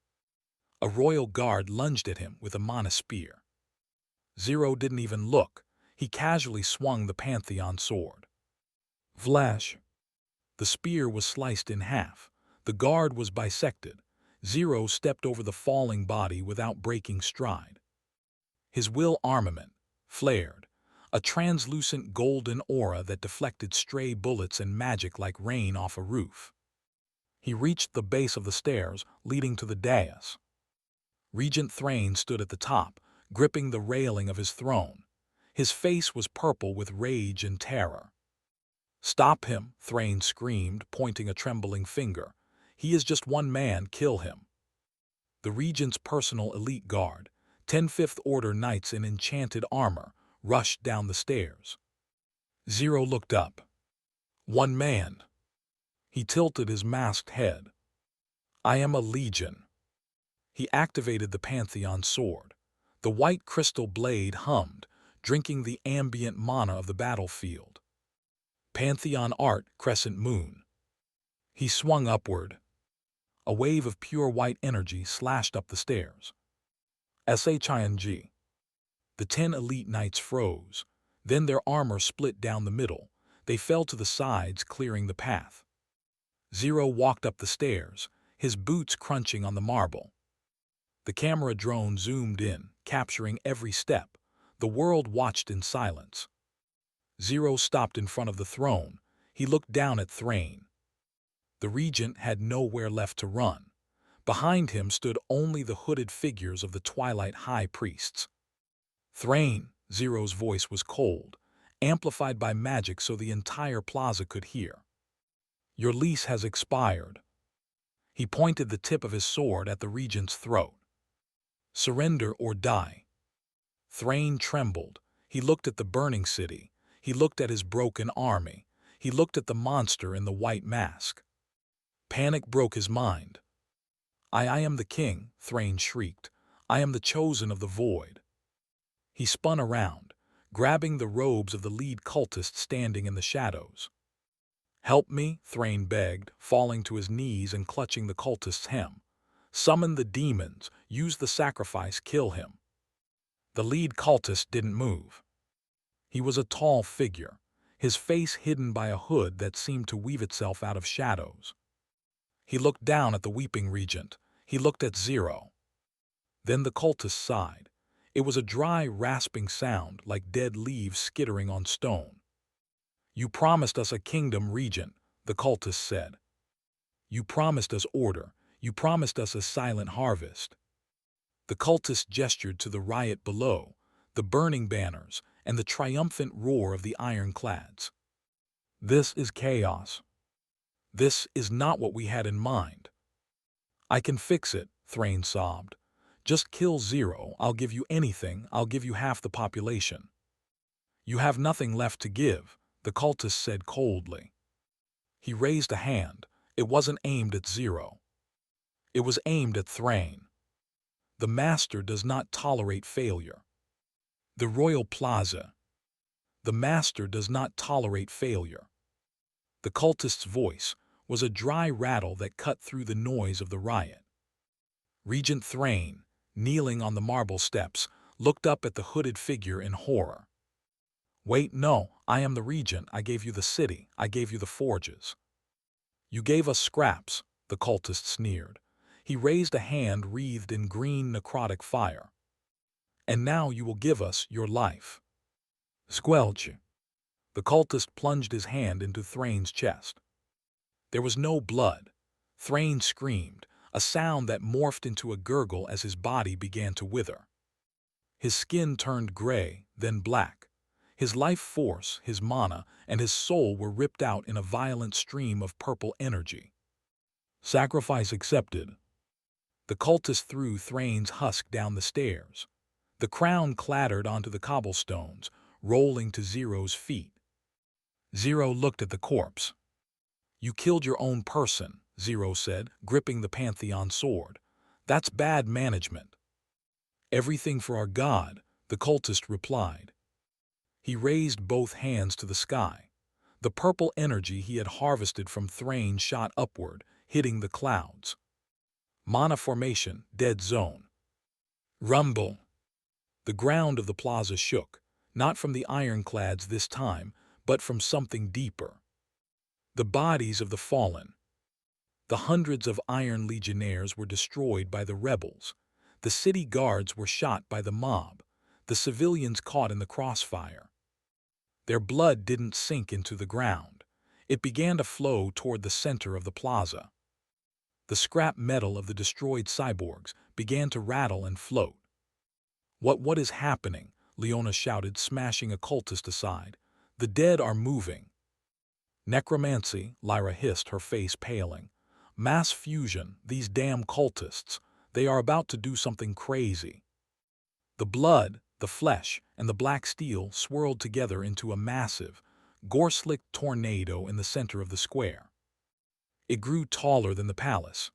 A royal guard lunged at him with a mana spear. Zero didn't even look. He casually swung the Pantheon sword. Flash. The spear was sliced in half. The guard was bisected. Zero stepped over the falling body without breaking stride. His will armament flared, a translucent golden aura that deflected stray bullets and magic like rain off a roof. He reached the base of the stairs leading to the dais. Regent Thrain stood at the top, gripping the railing of his throne. His face was purple with rage and terror. "Stop him," Thrain screamed, pointing a trembling finger. "He is just one man, kill him." The Regent's personal elite guard, 10 Fifth Order knights in enchanted armor, rushed down the stairs. Zero looked up. "One man." He tilted his masked head. "I am a legion." He activated the Pantheon sword. The white crystal blade hummed, drinking the ambient mana of the battlefield. Pantheon art, crescent moon. He swung upward. A wave of pure white energy slashed up the stairs. SHING. The 10 elite knights froze. Then their armor split down the middle. They fell to the sides, clearing the path. Zero walked up the stairs, his boots crunching on the marble. The camera drone zoomed in, capturing every step. The world watched in silence. Zero stopped in front of the throne. He looked down at Thrain. The Regent had nowhere left to run. Behind him stood only the hooded figures of the Twilight High Priests. "Thrain," Zero's voice was cold, amplified by magic so the entire plaza could hear. "Your lease has expired." He pointed the tip of his sword at the Regent's throat. "Surrender or die." Thrain trembled. He looked at the burning city. He looked at his broken army. He looked at the monster in the white mask. Panic broke his mind. I am the king," Thrain shrieked. "I am the chosen of the void." He spun around, grabbing the robes of the lead cultist standing in the shadows. "Help me," Thrain begged, falling to his knees and clutching the cultist's hem. "Summon the demons, use the sacrifice, kill him." The lead cultist didn't move. He was a tall figure, his face hidden by a hood that seemed to weave itself out of shadows. He looked down at the weeping Regent. He looked at Zero. Then the cultist sighed. It was a dry, rasping sound like dead leaves skittering on stone. "You promised us a kingdom, Regent," the cultist said. "You promised us order. You promised us a silent harvest." The cultist gestured to the riot below, the burning banners, and the triumphant roar of the ironclads. "This is chaos. This is not what we had in mind." "I can fix it," Thrain sobbed. "Just kill Zero, I'll give you anything, I'll give you half the population." "You have nothing left to give," the cultist said coldly. He raised a hand. It wasn't aimed at Zero. It was aimed at Thrain. "The Master does not tolerate failure." The Royal Plaza. "The Master does not tolerate failure." The cultist's voice was a dry rattle that cut through the noise of the riot. Regent Thrain, kneeling on the marble steps, looked up at the hooded figure in horror. "Wait, no, I am the regent. I gave you the city. I gave you the forges." "You gave us scraps," the cultist sneered. He raised a hand wreathed in green necrotic fire. "And now you will give us your life." Squelch. The cultist plunged his hand into Thrain's chest. There was no blood. Thrain screamed, a sound that morphed into a gurgle as his body began to wither. His skin turned gray, then black. His life force, his mana, and his soul were ripped out in a violent stream of purple energy. "Sacrifice accepted." The cultist threw Thrain's husk down the stairs. The crown clattered onto the cobblestones, rolling to Zero's feet. Zero looked at the corpse. "You killed your own person," Zero said, gripping the Pantheon sword. "That's bad management." "Everything for our god," the cultist replied. He raised both hands to the sky. The purple energy he had harvested from Thrain shot upward, hitting the clouds. Mana formation, dead zone. Rumble. The ground of the plaza shook, not from the ironclads this time, but from something deeper. The bodies of the fallen. The hundreds of Iron Legionnaires were destroyed by the rebels. The city guards were shot by the mob, the civilians caught in the crossfire. Their blood didn't sink into the ground. It began to flow toward the center of the plaza. The scrap metal of the destroyed cyborgs began to rattle and float. What is happening?" Leona shouted, smashing a cultist aside. "The dead are moving." "Necromancy," Lyra hissed, her face paling. "Mass fusion, these damn cultists. They are about to do something crazy." The blood, the flesh, and the black steel swirled together into a massive, gore-slicked tornado in the center of the square. It grew taller than the palace.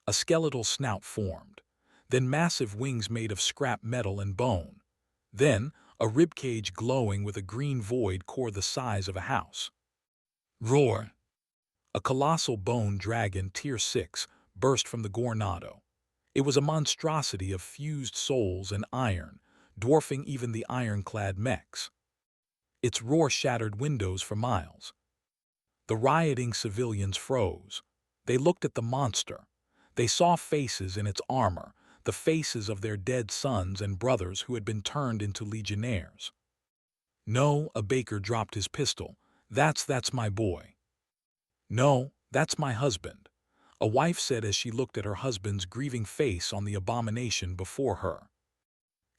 A skeletal snout formed, then massive wings made of scrap metal and bone. Then, a ribcage glowing with a green void core the size of a house. Roar! A colossal bone dragon Tier 6 burst from the Gornado. It was a monstrosity of fused souls and iron, dwarfing even the ironclad mechs. Its roar shattered windows for miles. The rioting civilians froze. They looked at the monster. They saw faces in its armor, the faces of their dead sons and brothers who had been turned into legionnaires. "No," a baker dropped his pistol. That's my boy." "No, that's my husband," a wife said as she looked at her husband's grieving face on the abomination before her.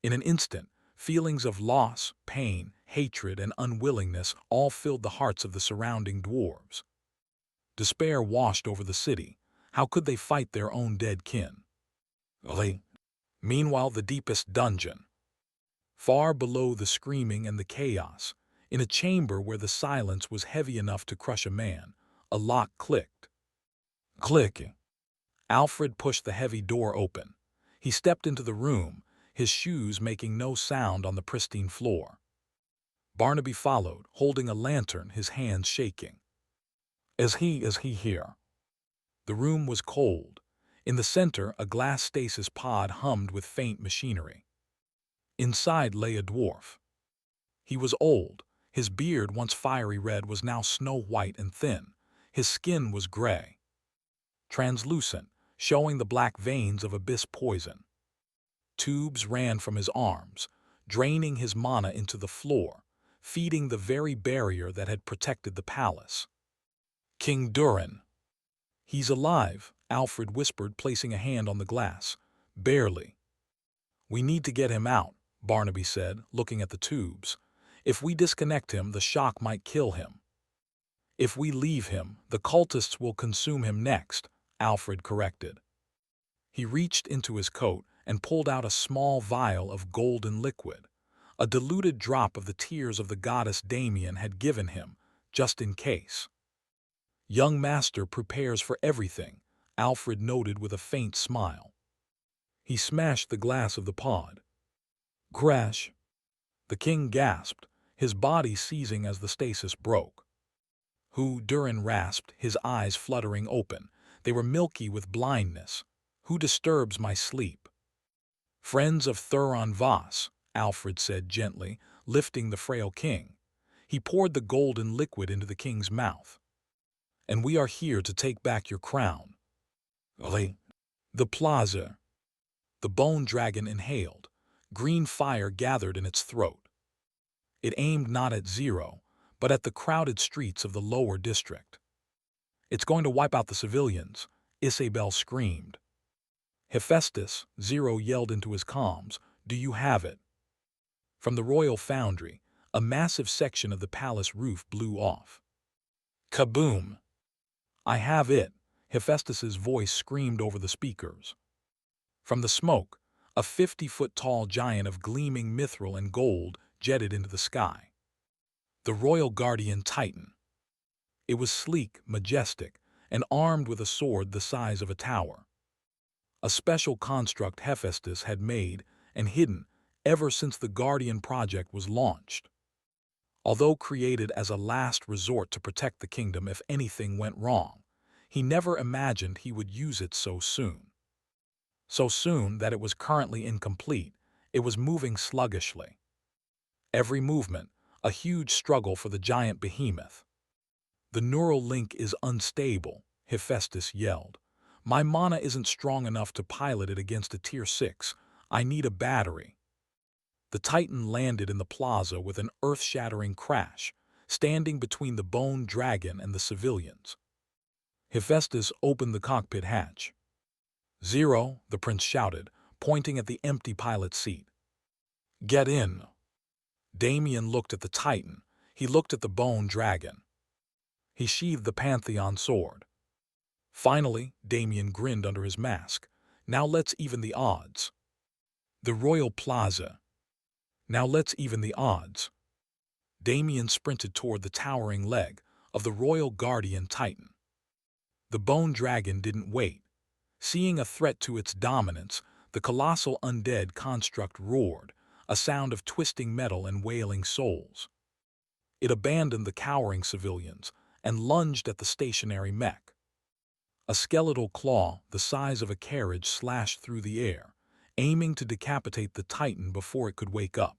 In an instant, feelings of loss, pain, hatred, and unwillingness all filled the hearts of the surrounding dwarves. Despair washed over the city. How could they fight their own dead kin? Meanwhile, the deepest dungeon. Far below the screaming and the chaos, in a chamber where the silence was heavy enough to crush a man, a lock clicked. Click. Alfred pushed the heavy door open. He stepped into the room, his shoes making no sound on the pristine floor. Barnaby followed, holding a lantern, his hands shaking. Is he here?" The room was cold. In the center, a glass stasis pod hummed with faint machinery. Inside lay a dwarf. He was old. His beard, once fiery red, was now snow-white and thin. His skin was gray, translucent, showing the black veins of abyss poison. Tubes ran from his arms, draining his mana into the floor, feeding the very barrier that had protected the palace. "King Durin." "He's alive," Alfred whispered, placing a hand on the glass. Barely. We need to get him out, Barnaby said, looking at the tubes. If we disconnect him, the shock might kill him. If we leave him, the cultists will consume him next, Alfred corrected. He reached into his coat and pulled out a small vial of golden liquid, a diluted drop of the tears of the goddess Damien had given him, just in case. Young master prepares for everything, Alfred noted with a faint smile. He smashed the glass of the pod. Crash! The king gasped, his body seizing as the stasis broke. Who? Durin rasped, his eyes fluttering open. They were milky with blindness. Who disturbs my sleep? Friends of Thuron Voss, Alfred said gently, lifting the frail king. He poured the golden liquid into the king's mouth. And we are here to take back your crown. The plaza. The bone dragon inhaled. Green fire gathered in its throat. It aimed not at Zero, but at the crowded streets of the lower district. It's going to wipe out the civilians, Isabel screamed. Hephaestus, Zero yelled into his comms, do you have it? From the royal foundry, a massive section of the palace roof blew off. Kaboom! I have it, Hephaestus's voice screamed over the speakers. From the smoke, a 50-foot-tall giant of gleaming mithril and gold jetted into the sky. The royal guardian Titan. It was sleek, majestic, and armed with a sword the size of a tower. A special construct Hephaestus had made and hidden ever since the Guardian project was launched. Although created as a last resort to protect the kingdom if anything went wrong, he never imagined he would use it so soon. So soon that it was currently incomplete, it was moving sluggishly. Every movement, a huge struggle for the giant behemoth. The neural link is unstable, Hephaestus yelled. My mana isn't strong enough to pilot it against a tier 6. I need a battery. The Titan landed in the plaza with an earth-shattering crash, standing between the bone dragon and the civilians. Hephaestus opened the cockpit hatch. Zero, the prince shouted, pointing at the empty pilot seat. Get in. Damien looked at the Titan. He looked at the bone dragon. He sheathed the Pantheon sword. Finally, Damien grinned under his mask. Now let's even the odds. The Royal Plaza. Now let's even the odds. Damien sprinted toward the towering leg of the Royal Guardian Titan. The bone dragon didn't wait. Seeing a threat to its dominance, the colossal undead construct roared, a sound of twisting metal and wailing souls. It abandoned the cowering civilians and lunged at the stationary mech. A skeletal claw the size of a carriage slashed through the air, aiming to decapitate the Titan before it could wake up.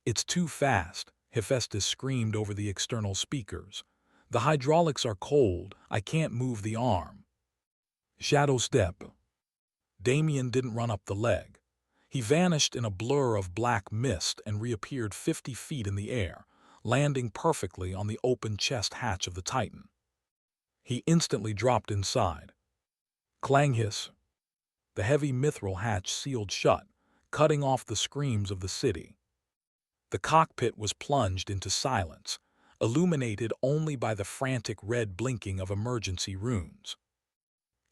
It's too fast, Hephaestus screamed over the external speakers. The hydraulics are cold, I can't move the arm. Shadow step. Damien didn't run up the leg. He vanished in a blur of black mist and reappeared 50 feet in the air, landing perfectly on the open chest hatch of the Titan. He instantly dropped inside. Clang hiss. The heavy mithril hatch sealed shut, cutting off the screams of the city. The cockpit was plunged into silence, illuminated only by the frantic red blinking of emergency runes.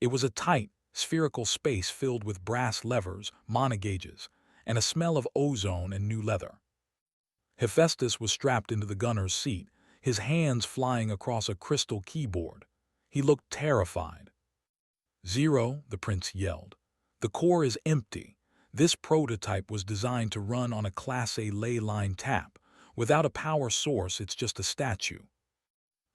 It was a tight, spherical space filled with brass levers, monogauges, and a smell of ozone and new leather. Hephaestus was strapped into the gunner's seat, his hands flying across a crystal keyboard. He looked terrified. Zero, the prince yelled. The core is empty. This prototype was designed to run on a Class A ley line tap. Without a power source, it's just a statue.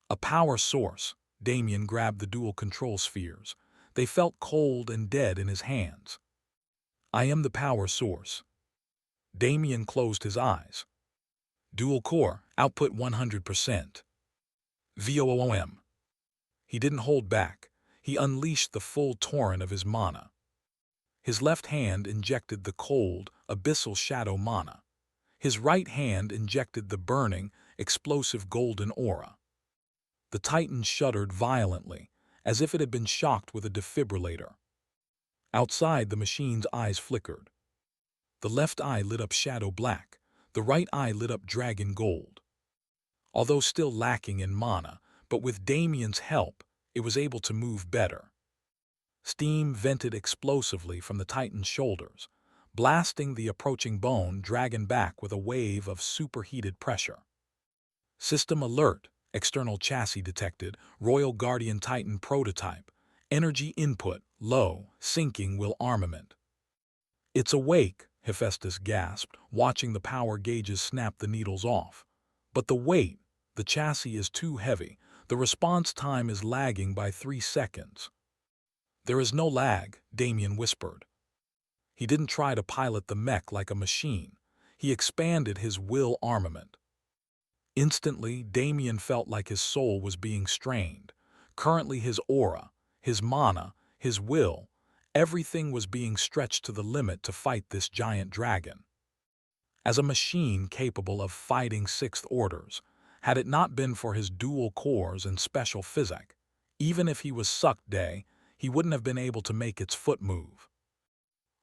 A power source. Damien grabbed the dual control spheres. They felt cold and dead in his hands. I am the power source. Damien closed his eyes. Dual core, output 100%. VOOM. He didn't hold back. He unleashed the full torrent of his mana. His left hand injected the cold, abyssal shadow mana. His right hand injected the burning, explosive golden aura. The Titan shuddered violently, as if it had been shocked with a defibrillator. Outside, the machine's eyes flickered. The left eye lit up shadow black, the right eye lit up dragon gold. Although still lacking in mana, but with Damien's help, it was able to move better. Steam vented explosively from the Titan's shoulders, blasting the approaching bone dragon back with a wave of superheated pressure. System alert, external chassis detected, Royal Guardian Titan prototype, energy input, low, sinking will armament. It's awake, Hephaestus gasped, watching the power gauges snap the needles off. But the weight, the chassis is too heavy, the response time is lagging by 3 seconds. There is no lag, Damien whispered. He didn't try to pilot the mech like a machine. He expanded his will armament. Instantly, Damien felt like his soul was being strained. Currently his aura, his mana, his will, everything was being stretched to the limit to fight this giant dragon. As a machine capable of fighting sixth orders, had it not been for his dual cores and special physic, even if he was sucked day, he wouldn't have been able to make its foot move.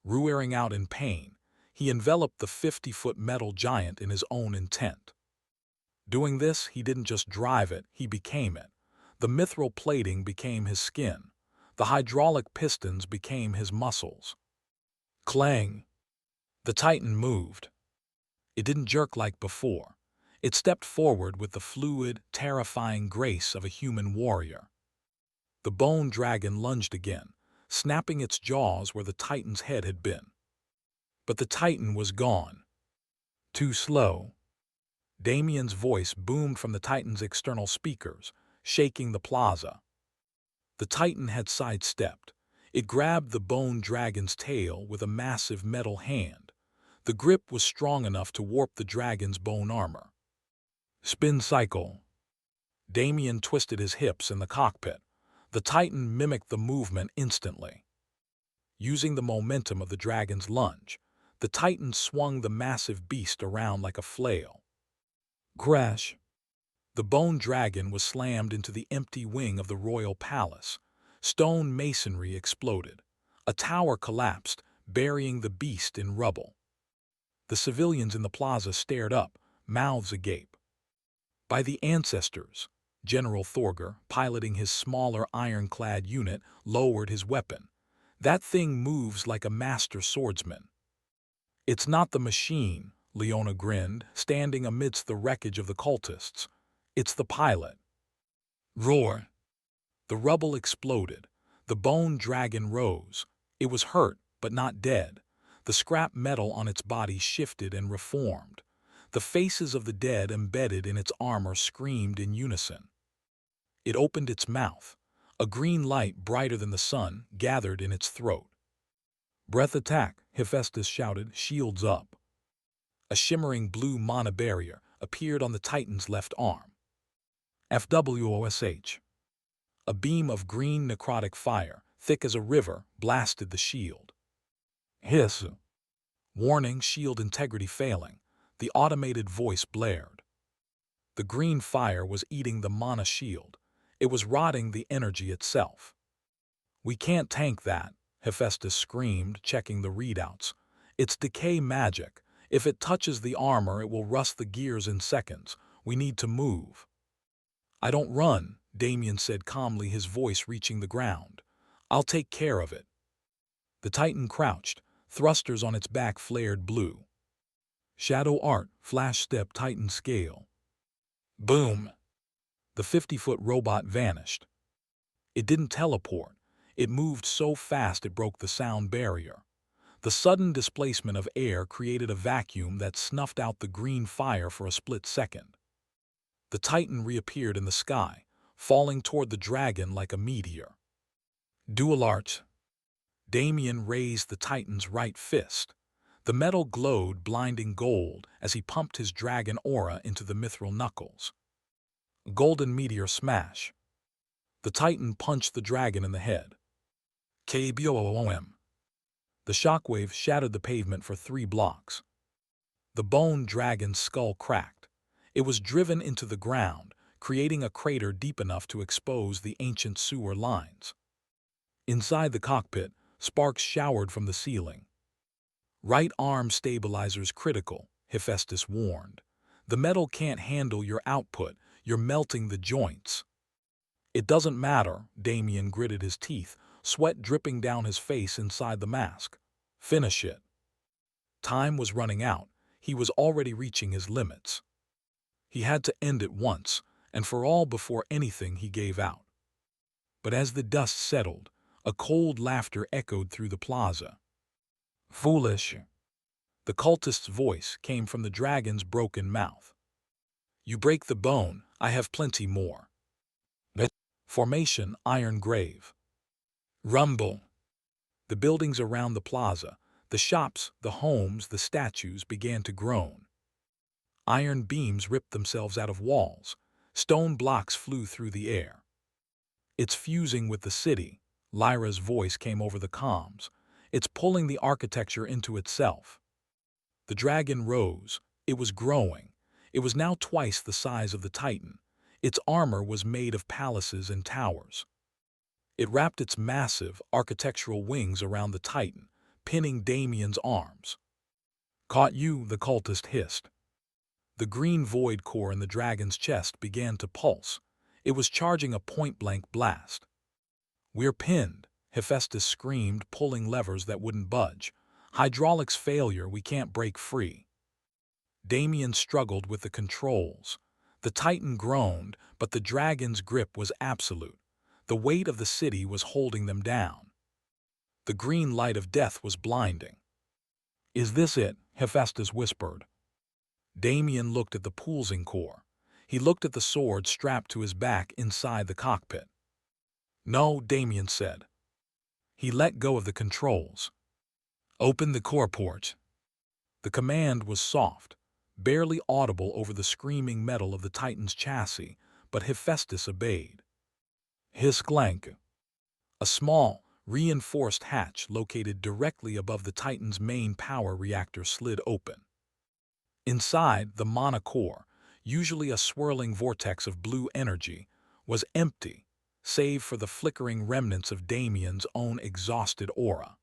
Rearing out in pain, he enveloped the 50-foot metal giant in his own intent. Doing this, he didn't just drive it, he became it. The mithril plating became his skin. The hydraulic pistons became his muscles. Clang! The Titan moved. It didn't jerk like before. It stepped forward with the fluid, terrifying grace of a human warrior. The bone dragon lunged again, snapping its jaws where the Titan's head had been. But the Titan was gone. Too slow. Damien's voice boomed from the Titan's external speakers, shaking the plaza. The Titan had sidestepped. It grabbed the bone dragon's tail with a massive metal hand. The grip was strong enough to warp the dragon's bone armor. Spin cycle. Damien twisted his hips in the cockpit. The Titan mimicked the movement instantly. Using the momentum of the dragon's lunge, the Titan swung the massive beast around like a flail. Crash! The bone dragon was slammed into the empty wing of the royal palace. Stone masonry exploded. A tower collapsed, burying the beast in rubble. The civilians in the plaza stared up, mouths agape. By the ancestors, General Thorger, piloting his smaller ironclad unit, lowered his weapon. That thing moves like a master swordsman. It's not the machine, Leona grinned, standing amidst the wreckage of the cultists. It's the pilot. Roar! The rubble exploded. The bone dragon rose. It was hurt, but not dead. The scrap metal on its body shifted and reformed. The faces of the dead embedded in its armor screamed in unison. It opened its mouth. A green light brighter than the sun gathered in its throat. Breath attack, Hephaestus shouted, shields up. A shimmering blue mana barrier appeared on the Titan's left arm. FWOSH. A beam of green necrotic fire, thick as a river, blasted the shield. Hiss. Warning, shield integrity failing. The automated voice blared. The green fire was eating the mana shield. It was rotting the energy itself. We can't tank that, Hephaestus screamed, checking the readouts. It's decay magic. If it touches the armor, it will rust the gears in seconds. We need to move. I don't run, Damien said calmly, his voice reaching the ground. I'll take care of it. The Titan crouched. Thrusters on its back flared blue. Shadow art, flash step, Titan scale. Boom! The 50-foot robot vanished. It didn't teleport. It moved so fast it broke the sound barrier. The sudden displacement of air created a vacuum that snuffed out the green fire for a split second. The Titan reappeared in the sky, falling toward the dragon like a meteor. Dual arts. Damien raised the Titan's right fist. The metal glowed blinding gold as he pumped his dragon aura into the mithril knuckles. Golden meteor smash. The Titan punched the dragon in the head. KBOOM. The shockwave shattered the pavement for 3 blocks. The bone dragon's skull cracked. It was driven into the ground, creating a crater deep enough to expose the ancient sewer lines. Inside the cockpit, sparks showered from the ceiling. "Right arm stabilizers critical," Hephaestus warned. "The metal can't handle your output. You're melting the joints." "It doesn't matter," Damien gritted his teeth, sweat dripping down his face inside the mask. "Finish it." Time was running out. He was already reaching his limits. He had to end it once, and for all before anything he gave out. But as the dust settled, a cold laughter echoed through the plaza. "Foolish." The cultist's voice came from the dragon's broken mouth. "You break the bone, I have plenty more." Formation Iron Grave. Rumble. The buildings around the plaza, the shops, the homes, the statues began to groan. Iron beams ripped themselves out of walls. Stone blocks flew through the air. "It's fusing with the city," Lyra's voice came over the comms. "It's pulling the architecture into itself." The dragon rose. It was growing. It was now twice the size of the Titan. Its armor was made of palaces and towers. It wrapped its massive, architectural wings around the Titan, pinning Damien's arms. "Caught you," the cultist hissed. The green void core in the dragon's chest began to pulse. It was charging a point-blank blast. "We're pinned," Hephaestus screamed, pulling levers that wouldn't budge. "Hydraulics failure, we can't break free." Damien struggled with the controls. The Titan groaned, but the dragon's grip was absolute. The weight of the city was holding them down. The green light of death was blinding. "Is this it?" Hephaestus whispered. Damien looked at the pulsing core. He looked at the sword strapped to his back inside the cockpit. "No," Damien said. He let go of the controls. "Open the core port." The command was soft, barely audible over the screaming metal of the Titan's chassis, but Hephaestus obeyed. Hiss clank. A small, reinforced hatch located directly above the Titan's main power reactor slid open. Inside, the mana core, usually a swirling vortex of blue energy, was empty, save for the flickering remnants of Damien's own exhausted aura.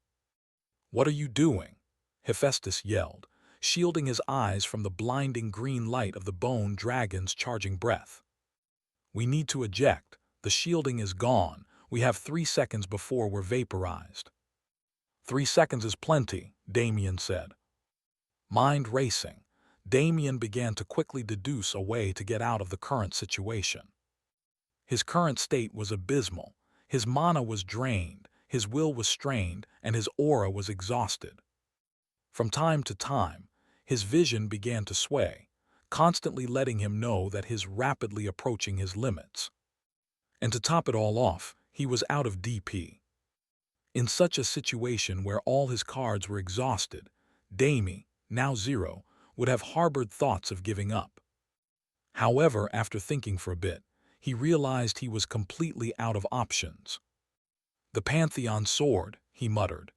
"What are you doing?" Hephaestus yelled, shielding his eyes from the blinding green light of the bone dragon's charging breath. "We need to eject. The shielding is gone. We have 3 seconds before we're vaporized." 3 seconds is plenty," Damien said. Mind racing, Damien began to quickly deduce a way to get out of the current situation. His current state was abysmal. His mana was drained, his will was strained, and his aura was exhausted. From time to time, his vision began to sway, constantly letting him know that he's rapidly approaching his limits. And to top it all off, he was out of DP. In such a situation where all his cards were exhausted, Damien, now 0, would have harbored thoughts of giving up. However, after thinking for a bit, he realized he was completely out of options. "The Pantheon sword," he muttered.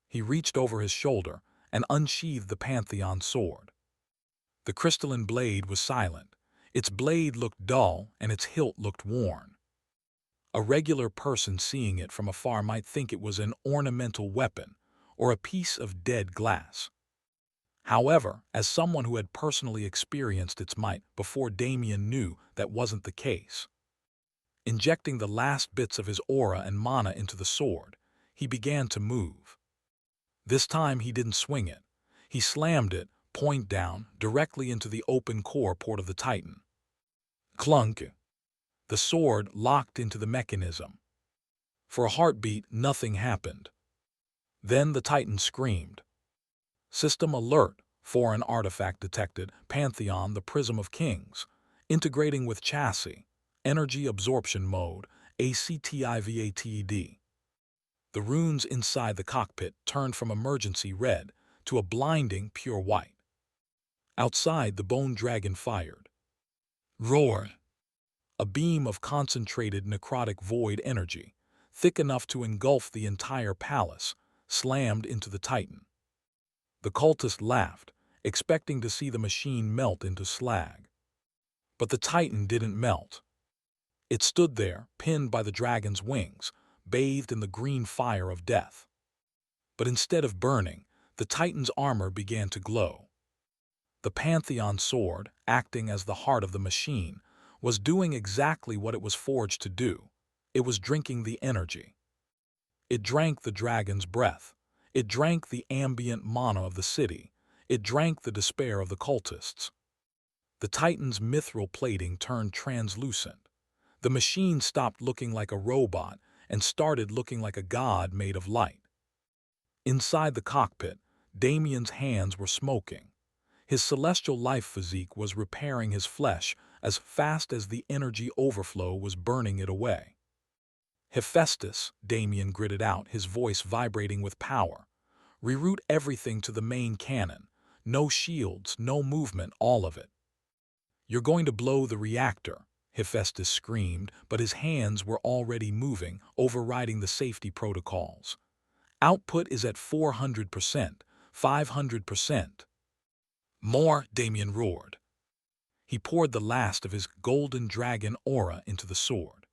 He reached over his shoulder and unsheathed the Pantheon sword. The crystalline blade was silent. Its blade looked dull and its hilt looked worn. A regular person seeing it from afar might think it was an ornamental weapon or a piece of dead glass. However, as someone who had personally experienced its might before, Damien knew that wasn't the case. Injecting the last bits of his aura and mana into the sword, he began to move. This time he didn't swing it. He slammed it, point down, directly into the open core port of the Titan. Clunk! The sword locked into the mechanism. For a heartbeat, nothing happened. Then the Titan screamed. "System alert! Foreign artifact detected. Pantheon, the Prism of Kings. Integrating with chassis. Energy absorption mode. ACTIVATED." The runes inside the cockpit turned from emergency red to a blinding pure white. Outside, the bone dragon fired. Roar! A beam of concentrated necrotic void energy, thick enough to engulf the entire palace, slammed into the Titan. The cultist laughed, expecting to see the machine melt into slag. But the Titan didn't melt. It stood there, pinned by the dragon's wings, bathed in the green fire of death. But instead of burning, the Titan's armor began to glow. The Pantheon sword, acting as the heart of the machine, was doing exactly what it was forged to do. It was drinking the energy. It drank the dragon's breath. It drank the ambient mana of the city. It drank the despair of the cultists. The Titan's mithril plating turned translucent. The machine stopped looking like a robot and started looking like a god made of light. Inside the cockpit, Damien's hands were smoking. His celestial life physique was repairing his flesh as fast as the energy overflow was burning it away. Hephaestus, Damien gritted out, his voice vibrating with power. Reroute everything to the main cannon. No shields, no movement, all of it. You're going to blow the reactor, Hephaestus screamed, but his hands were already moving, overriding the safety protocols. Output is at 400%, 500%. More, Damien roared. He poured the last of his golden dragon aura into the sword.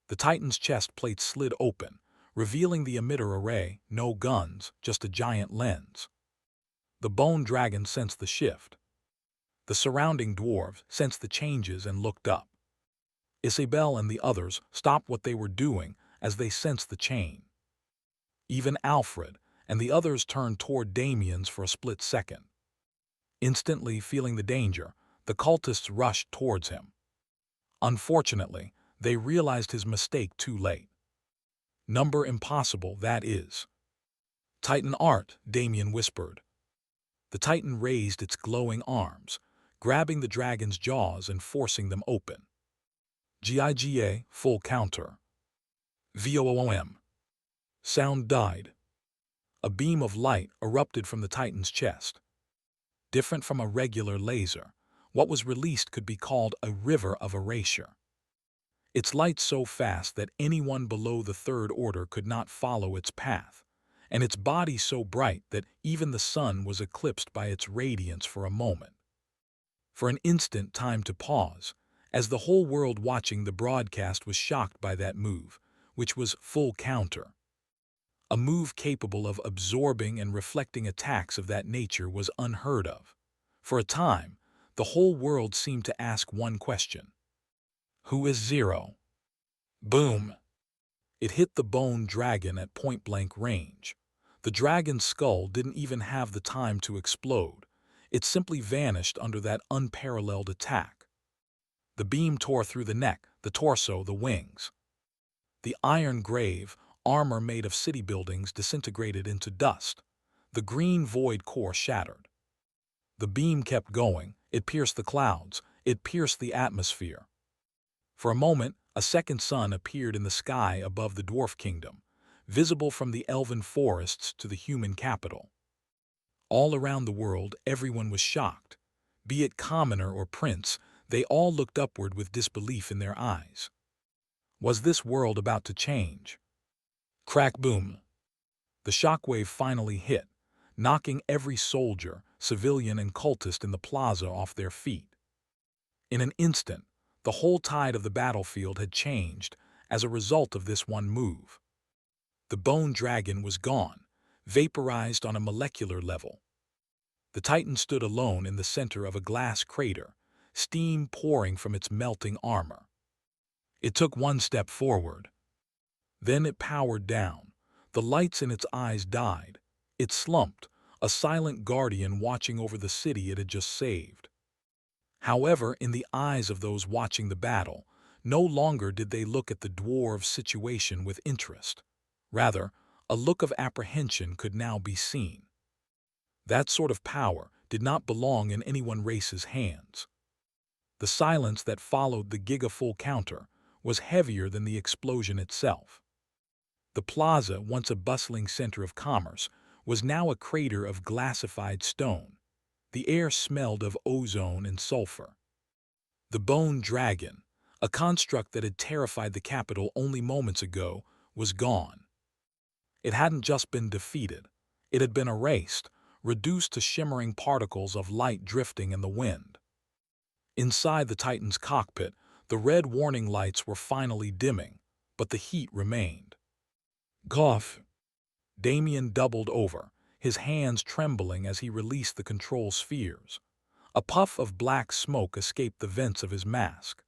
The Titan's chest plate slid open, revealing the emitter array, no guns, just a giant lens. The bone dragon sensed the shift. The surrounding dwarves sensed the changes and looked up. Isabel and the others stopped what they were doing as they sensed the change. Even Alfred and the others turned toward Damien's for a split second. Instantly feeling the danger, the cultists rushed towards him. Unfortunately, they realized his mistake too late. Number impossible, that is. Titan art, Damien whispered. The Titan raised its glowing arms, grabbing the dragon's jaws and forcing them open. Giga, full counter. VOOM. Sound died. A beam of light erupted from the Titan's chest. Different from a regular laser, what was released could be called a river of erasure. Its light so fast that anyone below the third order could not follow its path, and its body so bright that even the sun was eclipsed by its radiance for a moment. For an instant, time to pause, as the whole world watching the broadcast was shocked by that move, which was full counter. A move capable of absorbing and reflecting attacks of that nature was unheard of. For a time, the whole world seemed to ask one question. Who is Zero? Boom! It hit the bone dragon at point-blank range. The dragon's skull didn't even have the time to explode. It simply vanished under that unparalleled attack. The beam tore through the neck, the torso, the wings. The iron grave, armor made of city buildings, disintegrated into dust. The green void core shattered. The beam kept going. It pierced the clouds. It pierced the atmosphere. For a moment, a second sun appeared in the sky above the dwarf kingdom, visible from the elven forests to the human capital. All around the world, everyone was shocked. Be it commoner or prince, they all looked upward with disbelief in their eyes. Was this world about to change? Crack boom. The shockwave finally hit, knocking every soldier, civilian and cultist in the plaza off their feet. In an instant, the whole tide of the battlefield had changed as a result of this one move. The bone dragon was gone, vaporized on a molecular level. The Titan stood alone in the center of a glass crater, steam pouring from its melting armor. It took one step forward. Then it powered down. The lights in its eyes died. It slumped, a silent guardian watching over the city it had just saved. However, in the eyes of those watching the battle, no longer did they look at the dwarves' situation with interest. Rather, a look of apprehension could now be seen. That sort of power did not belong in any one race's hands. The silence that followed the Giga full counter was heavier than the explosion itself. The plaza, once a bustling center of commerce, was now a crater of glassified stone. The air smelled of ozone and sulfur. The bone dragon, a construct that had terrified the capital only moments ago, was gone. It hadn't just been defeated. It had been erased, reduced to shimmering particles of light drifting in the wind. Inside the Titan's cockpit, the red warning lights were finally dimming, but the heat remained. Cough! Damien doubled over, his hands trembling as he released the control spheres. A puff of black smoke escaped the vents of his mask.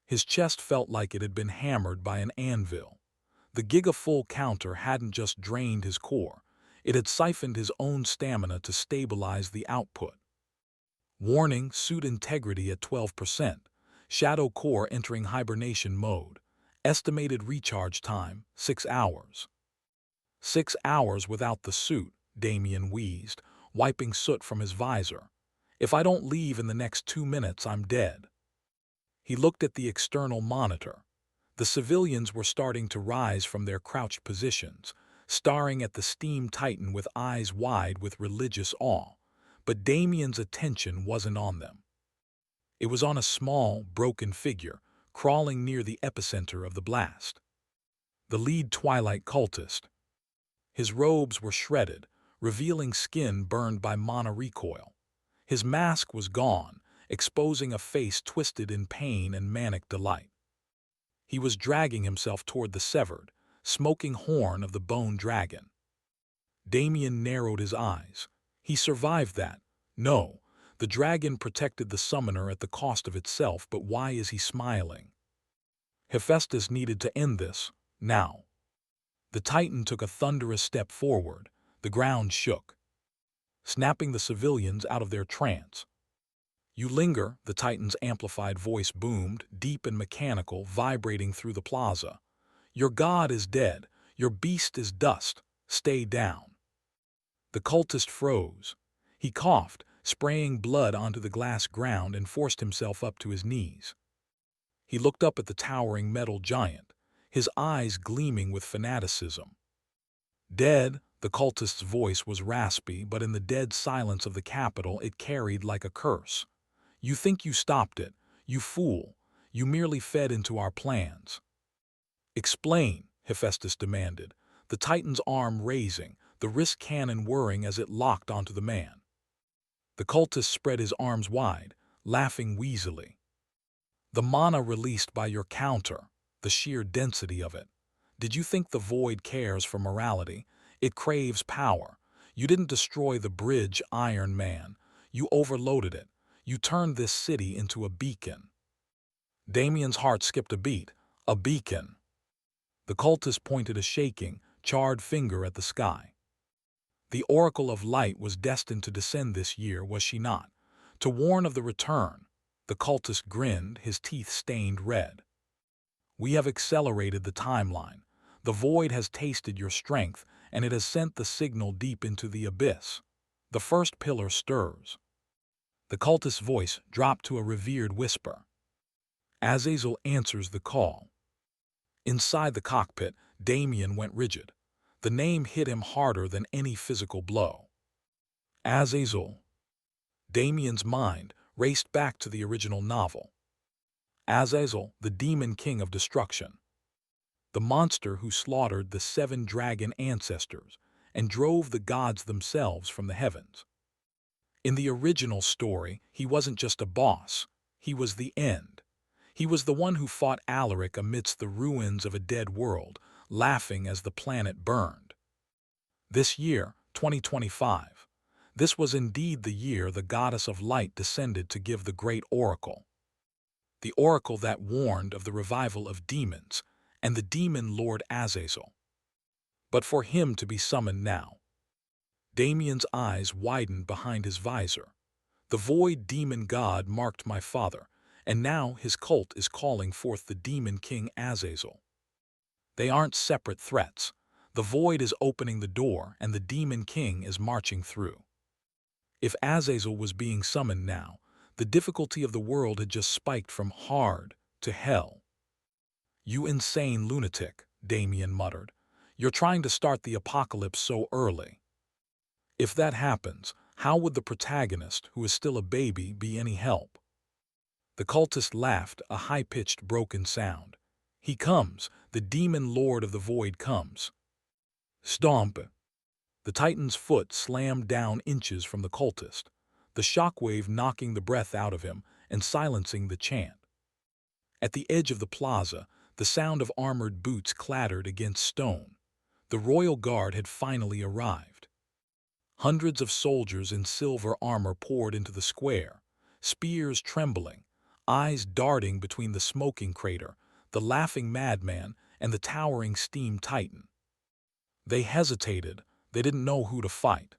His chest felt like it had been hammered by an anvil. The giga-full counter hadn't just drained his core, it had siphoned his own stamina to stabilize the output. Warning, suit integrity at 12%. Shadow core entering hibernation mode. Estimated recharge time, 6 hours. 6 hours without the suit, Damien wheezed, wiping soot from his visor. If I don't leave in the next 2 minutes, I'm dead. He looked at the external monitor. The civilians were starting to rise from their crouched positions, staring at the steam titan with eyes wide with religious awe. But Damien's attention wasn't on them. It was on a small, broken figure, crawling near the epicenter of the blast. The lead Twilight cultist. His robes were shredded, revealing skin burned by mana recoil. His mask was gone, exposing a face twisted in pain and manic delight. He was dragging himself toward the severed, smoking horn of the bone dragon. Damien narrowed his eyes. He survived that. No, the dragon protected the summoner at the cost of itself, but why is he smiling? Hephaestus needed to end this, now. The Titan took a thunderous step forward. The ground shook, snapping the civilians out of their trance. You linger, the Titan's amplified voice boomed, deep and mechanical, vibrating through the plaza. Your god is dead. Your beast is dust. Stay down. The cultist froze. He coughed, spraying blood onto the glass ground, and forced himself up to his knees. He looked up at the towering metal giant, his eyes gleaming with fanaticism. Dead, the cultist's voice was raspy, but in the dead silence of the capital it carried like a curse. You think you stopped it, you fool. You merely fed into our plans. Explain, Hephaestus demanded, the Titan's arm raising, the wrist cannon whirring as it locked onto the man. The cultist spread his arms wide, laughing wheezily. The mana released by your counter, the sheer density of it. Did you think the void cares for morality? It craves power. You didn't destroy the bridge, Iron Man. You overloaded it. You turned this city into a beacon. Damien's heart skipped a beat. A beacon. The cultist pointed a shaking, charred finger at the sky. The Oracle of Light was destined to descend this year, was she not? To warn of the return. The cultist grinned, his teeth stained red. We have accelerated the timeline. The void has tasted your strength, and it has sent the signal deep into the abyss. The first pillar stirs. The cultist's voice dropped to a revered whisper. Azazel answers the call. Inside the cockpit, Damien went rigid. The name hit him harder than any physical blow. Azazel. Damien's mind raced back to the original novel. Azazel, the demon king of destruction. The monster who slaughtered the 7 dragon ancestors and drove the gods themselves from the heavens. In the original story, he wasn't just a boss, he was the end. He was the one who fought Alaric amidst the ruins of a dead world, laughing as the planet burned. This year, 2025, this was indeed the year the goddess of light descended to give the great oracle. The oracle that warned of the revival of demons and the demon lord Azazel. But for him to be summoned now. Damien's eyes widened behind his visor. The void demon god marked my father, and now his cult is calling forth the demon king Azazel. They aren't separate threats. The void is opening the door, and the demon king is marching through. If Azazel was being summoned now, the difficulty of the world had just spiked from hard to hell. You insane lunatic, Damien muttered. You're trying to start the apocalypse so early. If that happens, how would the protagonist, who is still a baby, be any help? The cultist laughed, a high-pitched, broken sound. He comes, the demon lord of the void comes. Stomp! The Titan's foot slammed down inches from the cultist, the shockwave knocking the breath out of him, and silencing the chant. At the edge of the plaza, the sound of armored boots clattered against stone. The royal guard had finally arrived. Hundreds of soldiers in silver armor poured into the square, spears trembling, eyes darting between the smoking crater, the laughing madman, and the towering steam titan. They hesitated. They didn't know who to fight.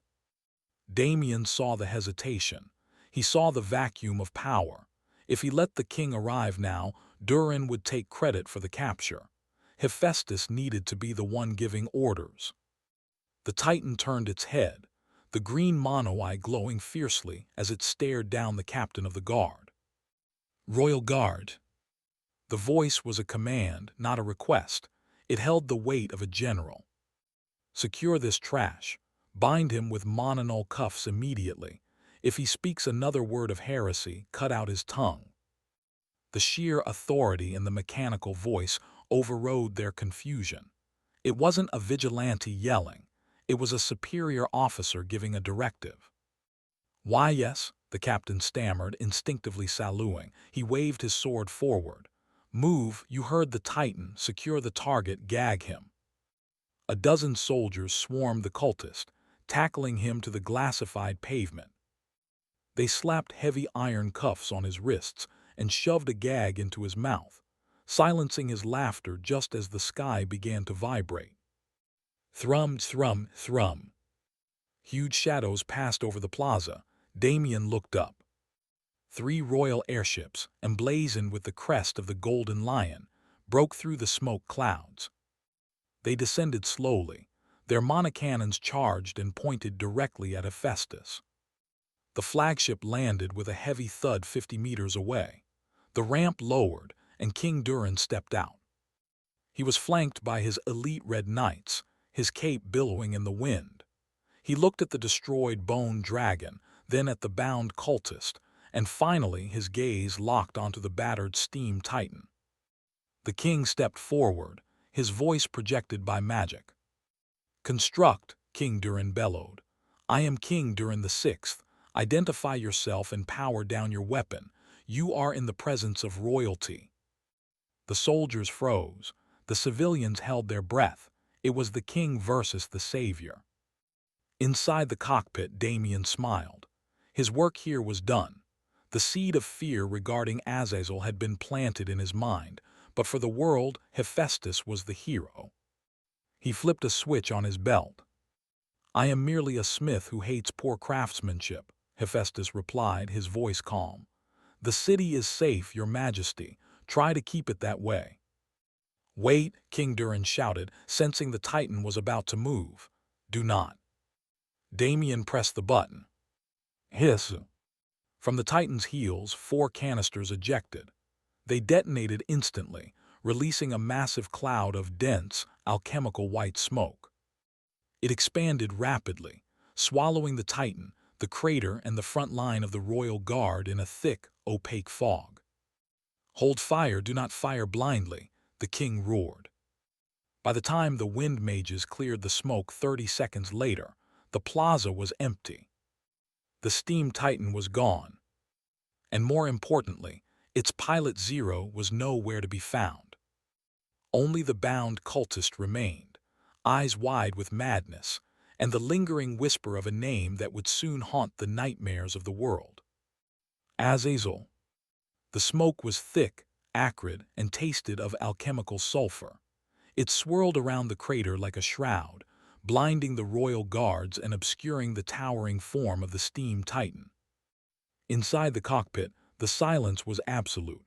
Damien saw the hesitation. He saw the vacuum of power. If he let the king arrive now, Durin would take credit for the capture. Hephaestus needed to be the one giving orders. The titan turned its head, the green mono-eye glowing fiercely as it stared down the captain of the guard. "Royal Guard." The voice was a command, not a request. It held the weight of a general. "Secure this trash. Bind him with mononol cuffs immediately. If he speaks another word of heresy, cut out his tongue." The sheer authority in the mechanical voice overrode their confusion. It wasn't a vigilante yelling. It was a superior officer giving a directive. "Why, yes," the captain stammered, instinctively saluting. He waved his sword forward. "Move, you heard the titan, secure the target, gag him." A dozen soldiers swarmed the cultist, tackling him to the glassified pavement. They slapped heavy iron cuffs on his wrists and shoved a gag into his mouth, silencing his laughter just as the sky began to vibrate. Thrum, thrum, thrum. Huge shadows passed over the plaza. Damien looked up. 3 royal airships, emblazoned with the crest of the Golden Lion, broke through the smoke clouds. They descended slowly. Their monocannons charged and pointed directly at Hephaestus. The flagship landed with a heavy thud 50 meters away. The ramp lowered, and King Durin stepped out. He was flanked by his elite red knights, his cape billowing in the wind. He looked at the destroyed bone dragon, then at the bound cultist, and finally his gaze locked onto the battered steam titan. The king stepped forward, his voice projected by magic. "Construct," King Durin bellowed. "I am King Durin the Sixth. Identify yourself and power down your weapon. You are in the presence of royalty." The soldiers froze. The civilians held their breath. It was the king versus the savior. Inside the cockpit, Damien smiled. His work here was done. The seed of fear regarding Azazel had been planted in his mind, but for the world, Hephaestus was the hero. He flipped a switch on his belt. "I am merely a smith who hates poor craftsmanship," Hephaestus replied, his voice calm. "The city is safe, your majesty. Try to keep it that way." "Wait," King Durin shouted, sensing the titan was about to move. "Do not." Damien pressed the button. Hiss. From the titan's heels, 4 canisters ejected. They detonated instantly, releasing a massive cloud of dense, alchemical white smoke. It expanded rapidly, swallowing the titan, the crater, and the front line of the royal guard in a thick, opaque fog. "Hold fire, do not fire blindly," the king roared. By the time the wind mages cleared the smoke 30 seconds later, the plaza was empty. The steam titan was gone. And more importantly, its pilot Zero was nowhere to be found. Only the bound cultist remained, eyes wide with madness, and the lingering whisper of a name that would soon haunt the nightmares of the world. Azazel. The smoke was thick, acrid, and tasted of alchemical sulfur. It swirled around the crater like a shroud, blinding the royal guards and obscuring the towering form of the steam titan. Inside the cockpit, the silence was absolute.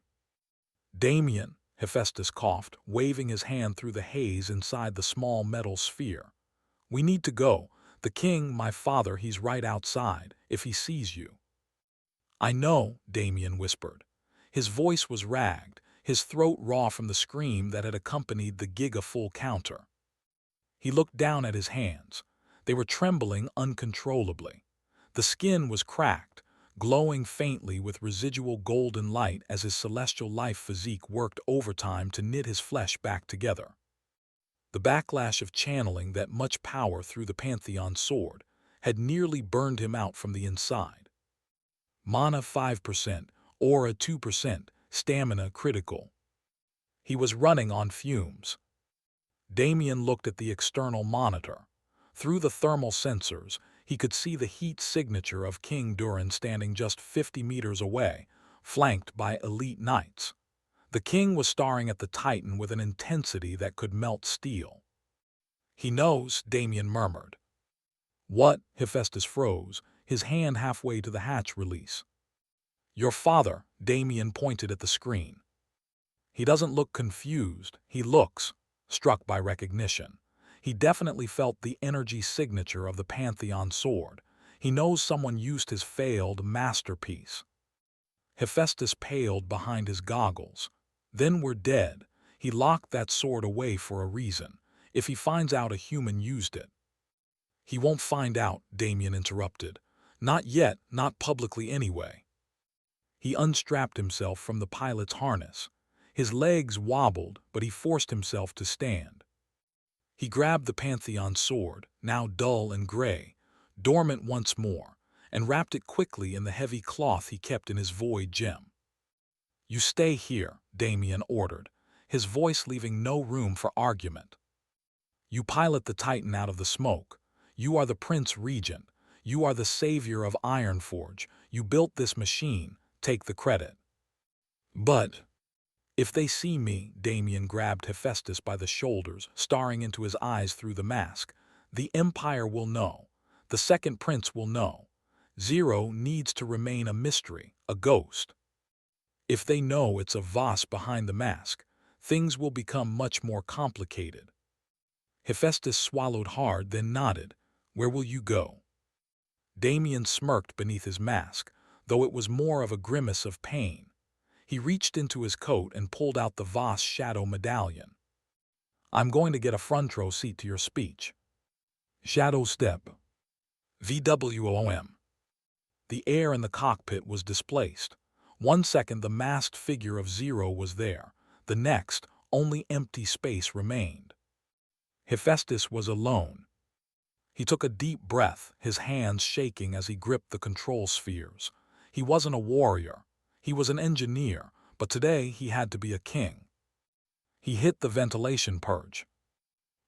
"Damien," Hephaestus coughed, waving his hand through the haze inside the small metal sphere. "We need to go. The king, my father, he's right outside, if he sees you." "I know," Damien whispered. His voice was ragged, his throat raw from the scream that had accompanied the giga-full counter. He looked down at his hands. They were trembling uncontrollably. The skin was cracked, glowing faintly with residual golden light as his celestial life physique worked overtime to knit his flesh back together. The backlash of channeling that much power through the Pantheon sword had nearly burned him out from the inside. "Mana 5%, aura 2%, stamina critical. He was running on fumes. Damien looked at the external monitor. Through the thermal sensors, he could see the heat signature of King Durin standing just 50 meters away, flanked by elite knights. The king was staring at the Titan with an intensity that could melt steel. "He knows," Damien murmured. "What?" Hephaestus froze, his hand halfway to the hatch release. "Your father," Damien pointed at the screen. "He doesn't look confused, he looks," struck by recognition. He definitely felt the energy signature of the Pantheon sword. He knows someone used his failed masterpiece. Hephaestus paled behind his goggles. "Then we're dead. He locked that sword away for a reason. If he finds out a human used it." "He won't find out," Damien interrupted. "Not yet, not publicly anyway." He unstrapped himself from the pilot's harness. His legs wobbled, but he forced himself to stand. He grabbed the Pantheon sword, now dull and gray, dormant once more, and wrapped it quickly in the heavy cloth he kept in his void gem. "You stay here," Damien ordered, his voice leaving no room for argument. "You pilot the Titan out of the smoke. You are the Prince Regent. You are the savior of Ironforge. You built this machine. Take the credit." "But if they see me," Damien grabbed Hephaestus by the shoulders, staring into his eyes through the mask, "the Empire will know. The second prince will know. Zero needs to remain a mystery, a ghost. If they know it's a Voss behind the mask, things will become much more complicated." Hephaestus swallowed hard, then nodded. "Where will you go?" Damien smirked beneath his mask, though it was more of a grimace of pain. He reached into his coat and pulled out the Voss Shadow Medallion. "I'm going to get a front row seat to your speech." Shadow step. VWOM. The air in the cockpit was displaced. 1 second the masked figure of Zero was there. The next, only empty space remained. Hephaestus was alone. He took a deep breath, his hands shaking as he gripped the control spheres. He wasn't a warrior. He was an engineer, but today he had to be a king. He hit the ventilation purge.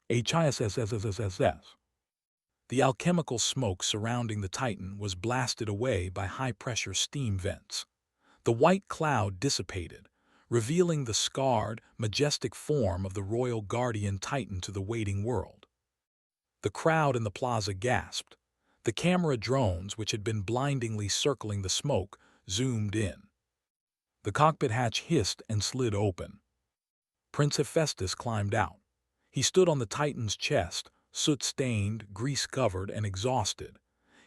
HISSSSSS. The alchemical smoke surrounding the Titan was blasted away by high-pressure steam vents. The white cloud dissipated, revealing the scarred, majestic form of the royal guardian Titan to the waiting world. The crowd in the plaza gasped. The camera drones, which had been blindingly circling the smoke, zoomed in. The cockpit hatch hissed and slid open. Prince Hephaestus climbed out. He stood on the Titan's chest, soot-stained, grease-covered, and exhausted.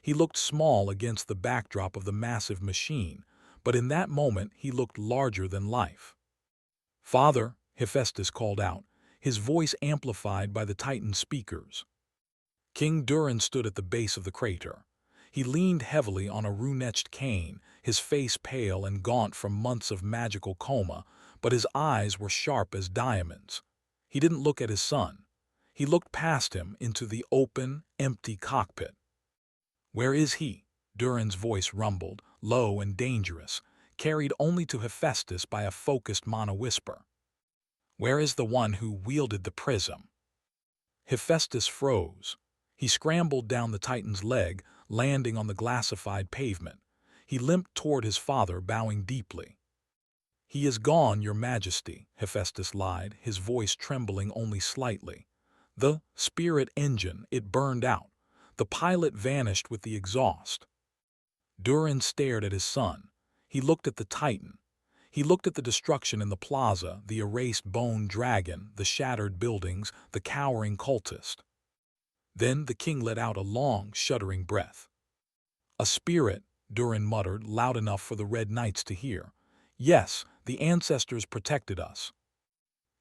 He looked small against the backdrop of the massive machine, but in that moment he looked larger than life. "Father," Hephaestus called out, his voice amplified by the Titan's speakers. King Durin stood at the base of the crater. He leaned heavily on a rune-etched cane, his face pale and gaunt from months of magical coma, but his eyes were sharp as diamonds. He didn't look at his son. He looked past him into the open, empty cockpit. "Where is he?" Durin's voice rumbled, low and dangerous, carried only to Hephaestus by a focused mono-whisper. "Where is the one who wielded the prism?" Hephaestus froze. He scrambled down the Titan's leg, landing on the glassified pavement. He limped toward his father, bowing deeply. "He is gone, your majesty," Hephaestus lied, his voice trembling only slightly. "The spirit engine, it burned out. The pilot vanished with the exhaust." Durin stared at his son. He looked at the Titan. He looked at the destruction in the plaza, the erased bone dragon, the shattered buildings, the cowering cultist. Then the king let out a long, shuddering breath. "A spirit," Durin muttered, loud enough for the Red Knights to hear. "Yes, the ancestors protected us."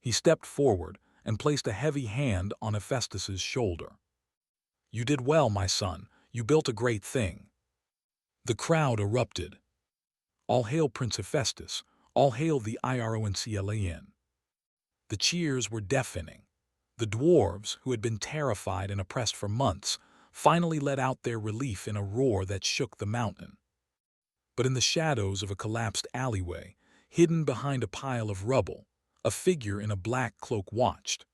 He stepped forward and placed a heavy hand on Hephaestus's shoulder. "You did well, my son. You built a great thing." The crowd erupted. "All hail Prince Hephaestus. All hail the Ironclan." The cheers were deafening. The dwarves, who had been terrified and oppressed for months, finally let out their relief in a roar that shook the mountain. but in the shadows of a collapsed alleyway, hidden behind a pile of rubble, a figure in a black cloak watched.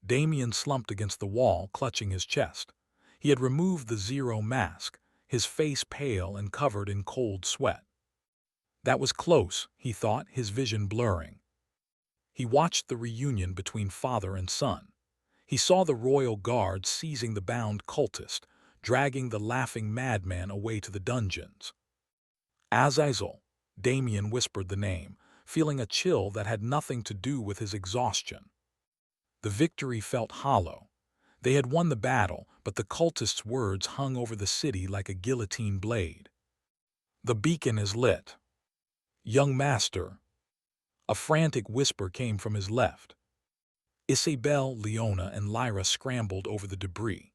Damien slumped against the wall, clutching his chest. He had removed the Zero mask, his face pale and covered in cold sweat. That was close, he thought, his vision blurring. He watched the reunion between father and son. He saw the royal guard seizing the bound cultist, dragging the laughing madman away to the dungeons. Azazel, Damien whispered the name, feeling a chill that had nothing to do with his exhaustion. The victory felt hollow. They had won the battle, but the cultist's words hung over the city like a guillotine blade. The beacon is lit. Young master. A frantic whisper came from his left. Isabel, Leona, and Lyra scrambled over the debris.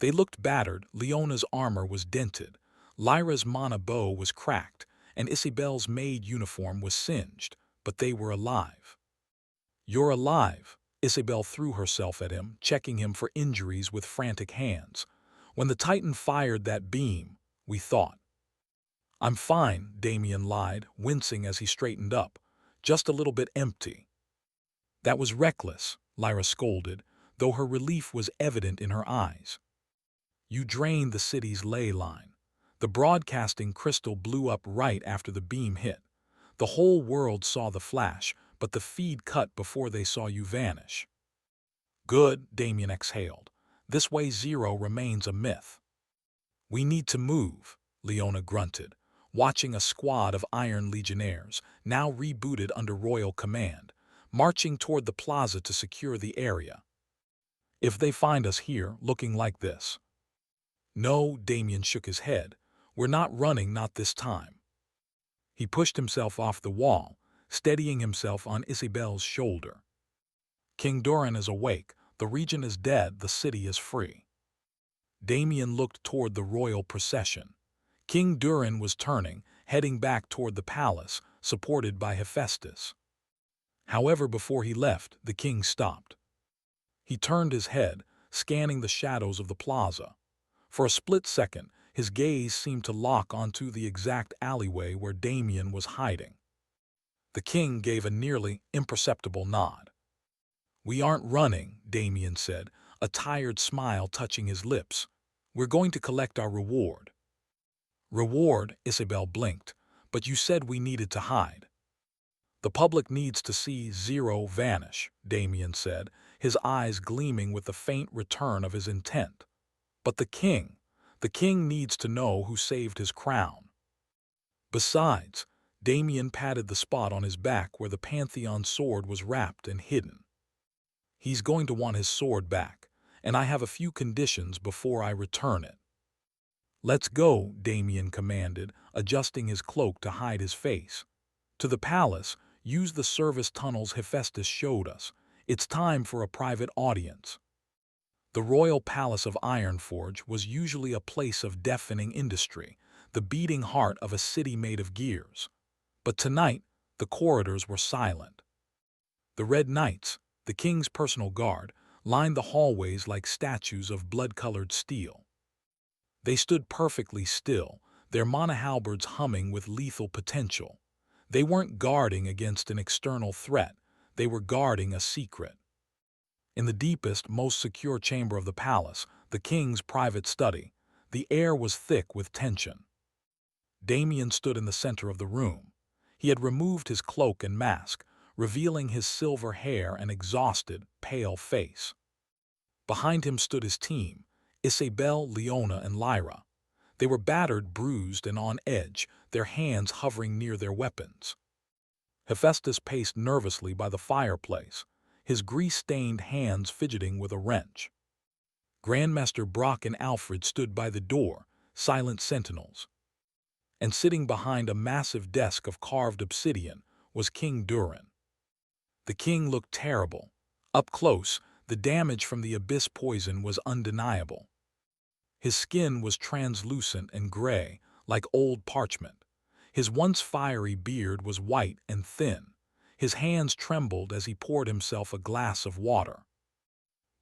They looked battered. Leona's armor was dented, Lyra's mana bow was cracked, and Isabel's maid uniform was singed, but they were alive. "You're alive," Isabel threw herself at him, checking him for injuries with frantic hands. "When the Titan fired that beam, we thought." "I'm fine," Damien lied, wincing as he straightened up. "Just a little bit empty." "That was reckless," Lyra scolded, though her relief was evident in her eyes. "You drained the city's ley line. The broadcasting crystal blew up right after the beam hit. The whole world saw the flash, but the feed cut before they saw you vanish." "Good," Damien exhaled. "This way Zero remains a myth." "We need to move," Leona grunted, watching a squad of Iron Legionnaires, now rebooted under royal command, marching toward the plaza to secure the area. "If they find us here, looking like this." "No," Damien shook his head. "We're not running, not this time." He pushed himself off the wall, steadying himself on Isabel's shoulder. "King Durin is awake, the region is dead, the city is free." Damien looked toward the royal procession. King Durin was turning, heading back toward the palace, supported by Hephaestus. However, before he left, the king stopped. He turned his head, scanning the shadows of the plaza. For a split second, his gaze seemed to lock onto the exact alleyway where Damien was hiding. The king gave a nearly imperceptible nod. "We aren't running," Damien said, a tired smile touching his lips. "We're going to collect our reward." "Reward?" Isabel blinked. "But you said we needed to hide." "The public needs to see Zero vanish," Damien said, his eyes gleaming with the faint return of his intent. "But the king needs to know who saved his crown." Besides, Damien patted the spot on his back where the Pantheon sword was wrapped and hidden. "He's going to want his sword back, and I have a few conditions before I return it." "Let's go," Damien commanded, adjusting his cloak to hide his face. "To the palace, use the service tunnels Hephaestus showed us. It's time for a private audience." The royal palace of Ironforge was usually a place of deafening industry, the beating heart of a city made of gears. But tonight, the corridors were silent. The Red Knights, the king's personal guard, lined the hallways like statues of blood-colored steel. They stood perfectly still, their mana halberds humming with lethal potential. They weren't guarding against an external threat, they were guarding a secret. In the deepest, most secure chamber of the palace, the king's private study, the air was thick with tension. Damien stood in the center of the room. He had removed his cloak and mask, revealing his silver hair and exhausted, pale face. Behind him stood his team, Isabel, Leona, and Lyra. They were battered, bruised, and on edge, their hands hovering near their weapons. Hephaestus paced nervously by the fireplace, his grease-stained hands fidgeting with a wrench. Grandmaster Brock and Alfred stood by the door, silent sentinels. And sitting behind a massive desk of carved obsidian was King Durin. The king looked terrible. Up close, the damage from the abyss poison was undeniable. His skin was translucent and gray, like old parchment. His once fiery beard was white and thin. His hands trembled as he poured himself a glass of water.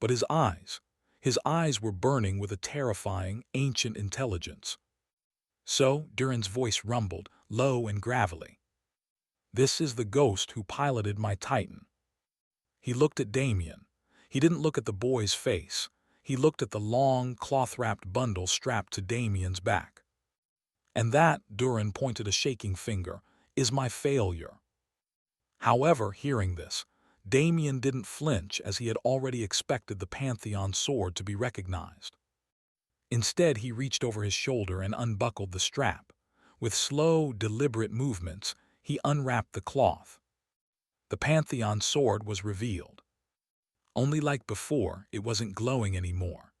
But his eyes were burning with a terrifying, ancient intelligence. So Durin's voice rumbled, low and gravelly. This is the ghost who piloted my Titan. He looked at Damien. He didn't look at the boy's face. He looked at the long, cloth-wrapped bundle strapped to Damien's back. And that, Durin pointed a shaking finger, is my failure. However, hearing this, Damien didn't flinch as he had already expected the Pantheon sword to be recognized. Instead, he reached over his shoulder and unbuckled the strap. With slow, deliberate movements, he unwrapped the cloth. The Pantheon sword was revealed. Only like before, it wasn't glowing anymore.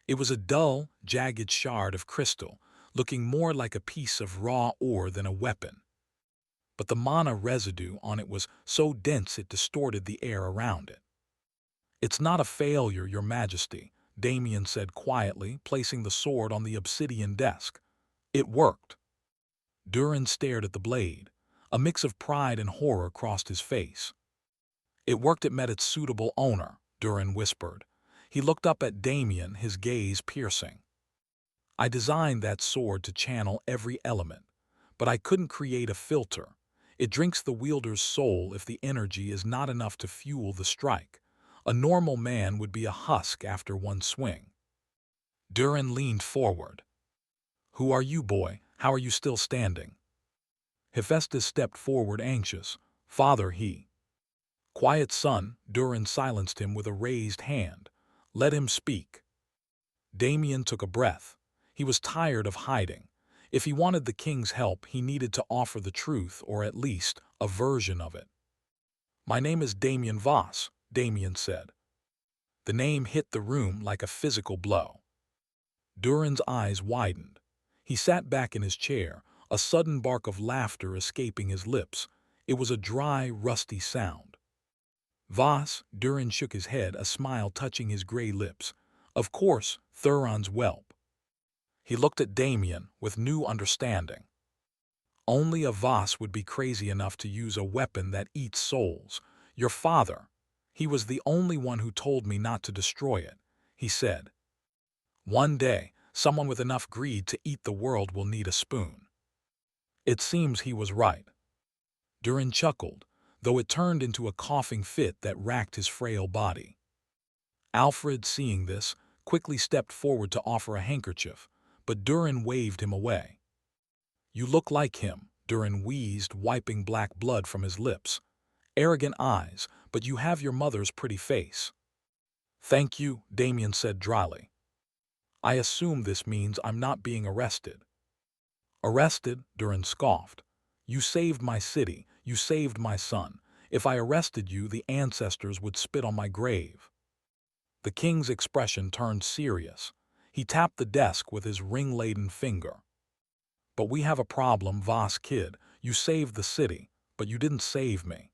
It was a dull, jagged shard of crystal, looking more like a piece of raw ore than a weapon. But the mana residue on it was so dense it distorted the air around it. "It's not a failure, Your Majesty," Damien said quietly, placing the sword on the obsidian desk. "It worked." Durin stared at the blade. A mix of pride and horror crossed his face. "It worked, it met its suitable owner," Durin whispered. He looked up at Damien, his gaze piercing. "I designed that sword to channel every element, but I couldn't create a filter. It drinks the wielder's soul if the energy is not enough to fuel the strike. A normal man would be a husk after one swing." Durin leaned forward. "Who are you, boy? How are you still standing?" Hephaestus stepped forward, anxious. "Father," he. "Quiet, son," Durin silenced him with a raised hand. "Let him speak." Damien took a breath. He was tired of hiding. If he wanted the king's help, he needed to offer the truth, or at least a version of it. "My name is Damien Voss," Damien said. The name hit the room like a physical blow. Durin's eyes widened. He sat back in his chair, a sudden bark of laughter escaping his lips. It was a dry, rusty sound. "Voss," Durin shook his head, a smile touching his gray lips. "Of course, Thuron's whelp." He looked at Damien with new understanding. "Only a Voss would be crazy enough to use a weapon that eats souls. Your father, he was the only one who told me not to destroy it," he said. "One day, someone with enough greed to eat the world will need a spoon." It seems he was right. Durin chuckled, though it turned into a coughing fit that racked his frail body. Alfred, seeing this, quickly stepped forward to offer a handkerchief, but Durin waved him away. "You look like him," Durin wheezed, wiping black blood from his lips. "Arrogant eyes, but you have your mother's pretty face." "Thank you," Damien said dryly. "I assume this means I'm not being arrested." "Arrested?" Durin scoffed. "You saved my city, you saved my son. If I arrested you, the ancestors would spit on my grave." The king's expression turned serious. He tapped the desk with his ring-laden finger. "But we have a problem, Voss kid. You saved the city, but you didn't save me."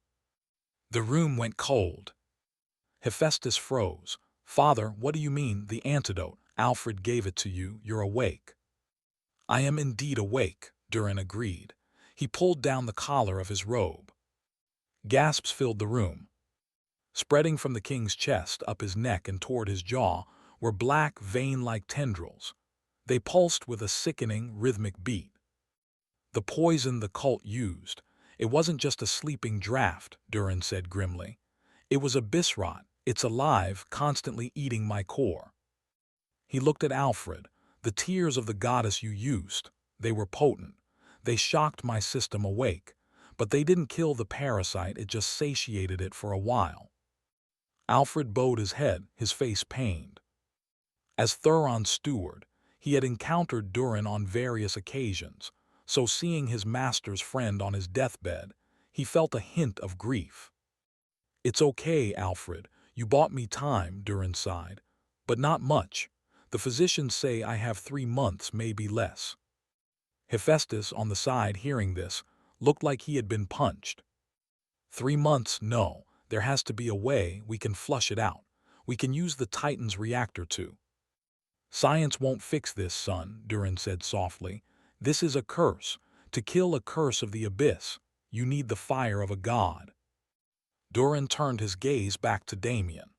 The room went cold. Hephaestus froze. "Father, what do you mean, the antidote? Alfred gave it to you, you're awake." "I am indeed awake," Durin agreed. He pulled down the collar of his robe. Gasps filled the room. Spreading from the king's chest up his neck and toward his jaw were black, vein-like tendrils. They pulsed with a sickening, rhythmic beat. "The poison the cult used. It wasn't just a sleeping draft," Durin said grimly. "It was a bisrot. It's alive, constantly eating my core." He looked at Alfred. "The tears of the goddess you used. They were potent. They shocked my system awake. But they didn't kill the parasite, it just satiated it for a while." Alfred bowed his head, his face pained. As Thuron's steward, he had encountered Durin on various occasions, so seeing his master's friend on his deathbed, he felt a hint of grief. "It's okay, Alfred. You bought me time," Durin sighed. "But not much. The physicians say I have 3 months, maybe less." Hephaestus, on the side, hearing this, looked like he had been punched. "3 months, no. There has to be a way. We can flush it out. We can use the Titan's reactor to." "Science won't fix this, son," Durin said softly. "This is a curse. To kill a curse of the abyss, you need the fire of a god." Durin turned his gaze back to Damien.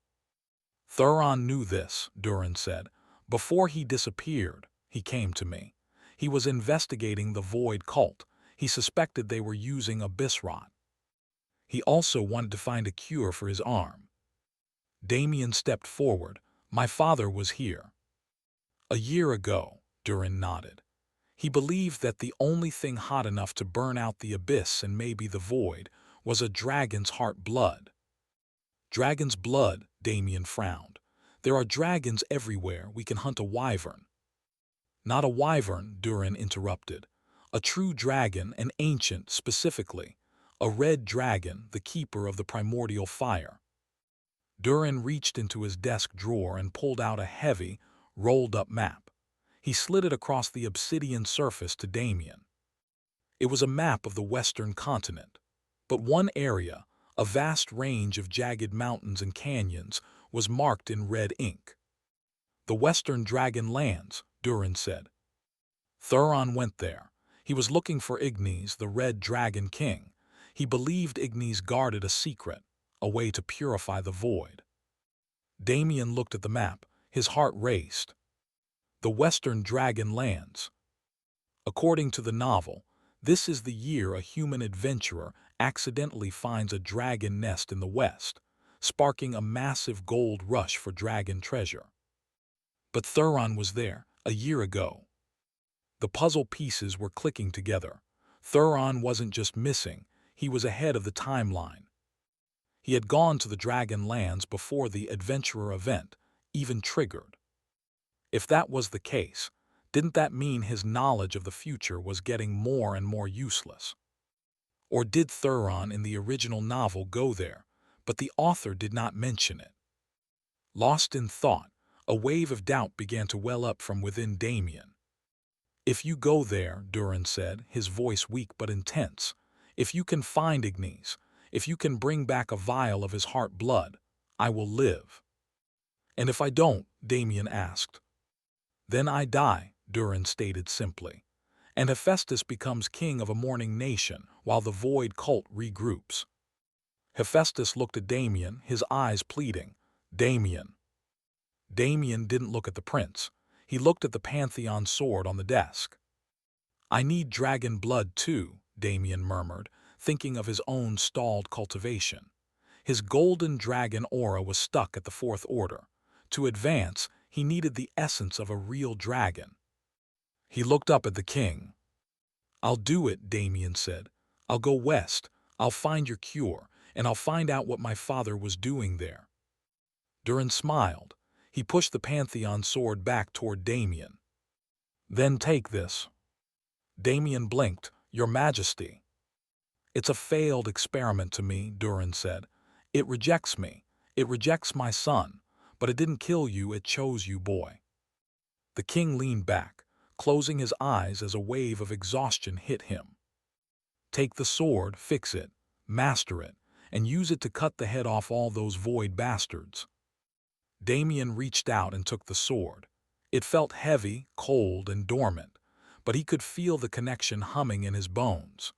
"Thuron knew this," Durin said. "Before he disappeared, he came to me. He was investigating the Void cult. He suspected they were using abyss rot. He also wanted to find a cure for his arm. Damien stepped forward. My father was here. A year ago, Durin nodded. He believed that the only thing hot enough to burn out the abyss and maybe the void was a dragon's heart blood. Dragon's blood, Damien frowned. There are dragons everywhere. We can hunt a wyvern. Not a wyvern, Durin interrupted. A true dragon, an ancient specifically. A red dragon, the keeper of the primordial fire. Durin reached into his desk drawer and pulled out a heavy, rolled-up map. He slid it across the obsidian surface to Damien. It was a map of the western continent. But one area, a vast range of jagged mountains and canyons, was marked in red ink. The Western Dragon Lands, Durin said. Thuron went there. He was looking for Ignis, the Red Dragon King. He believed Ignis guarded a secret, a way to purify the void. Damien looked at the map. His heart raced. The Western Dragon Lands. According to the novel, this is the year a human adventurer accidentally finds a dragon nest in the west, sparking a massive gold rush for dragon treasure. But Thuron was there, a year ago. The puzzle pieces were clicking together. Thuron wasn't just missing, he was ahead of the timeline. He had gone to the Dragon Lands before the adventurer event even triggered. If that was the case, didn't that mean his knowledge of the future was getting more and more useless? Or did Thuron in the original novel go there, but the author did not mention it? Lost in thought, a wave of doubt began to well up from within Damien. If you go there, Durin said, his voice weak but intense, if you can find Ignis, if you can bring back a vial of his heart blood, I will live. And if I don't, Damien asked. Then I die, Durin stated simply, and Hephaestus becomes king of a mourning nation while the Void cult regroups. Hephaestus looked at Damien, his eyes pleading, Damien. Damien didn't look at the prince. He looked at the Pantheon sword on the desk. I need dragon blood too, Damien murmured, thinking of his own stalled cultivation. His golden dragon aura was stuck at the fourth order. To advance, he needed the essence of a real dragon. He looked up at the king. I'll do it, Damien said. I'll go west, I'll find your cure, and I'll find out what my father was doing there. Durin smiled. He pushed the Pantheon sword back toward Damien. Then take this. Damien blinked. Your Majesty. It's a failed experiment to me, Durin said. It rejects me. It rejects my son. But it didn't kill you, it chose you, boy. The king leaned back, closing his eyes as a wave of exhaustion hit him. Take the sword, fix it, master it, and use it to cut the head off all those void bastards. Damien reached out and took the sword. It felt heavy, cold, and dormant, but he could feel the connection humming in his bones.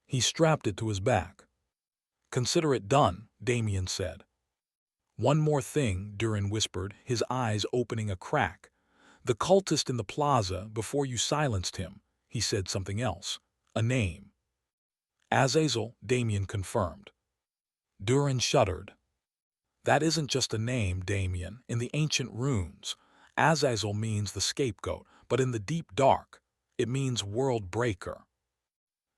He strapped it to his back. Consider it done, Damien said. One more thing, Durin whispered, his eyes opening a crack. The cultist in the plaza, before you silenced him, he said something else. A name. Azazel, Damien confirmed. Durin shuddered. That isn't just a name, Damien. In the ancient runes, Azazel means the scapegoat, but in the deep dark, it means world breaker.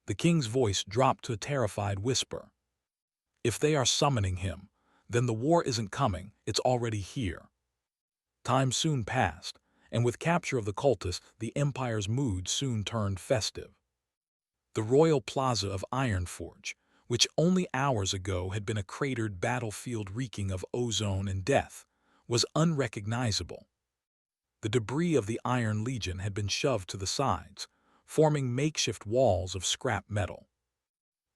The king's voice dropped to a terrified whisper. If they are summoning him, then the war isn't coming, it's already here. Time soon passed, and with capture of the cultists, the Empire's mood soon turned festive. The royal plaza of Ironforge, which only hours ago had been a cratered battlefield reeking of ozone and death, was unrecognizable. The debris of the Iron Legion had been shoved to the sides, forming makeshift walls of scrap metal.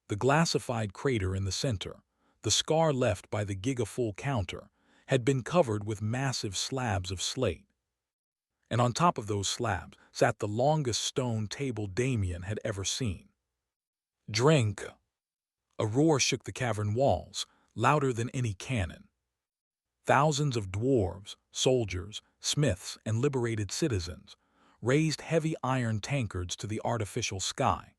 The glassified crater in the center, the scar left by the gigafull counter, had been covered with massive slabs of slate. And on top of those slabs sat the longest stone table Damien had ever seen. Drink! A roar shook the cavern walls, louder than any cannon. Thousands of dwarves, soldiers, smiths, and liberated citizens, raised heavy iron tankards to the artificial sky.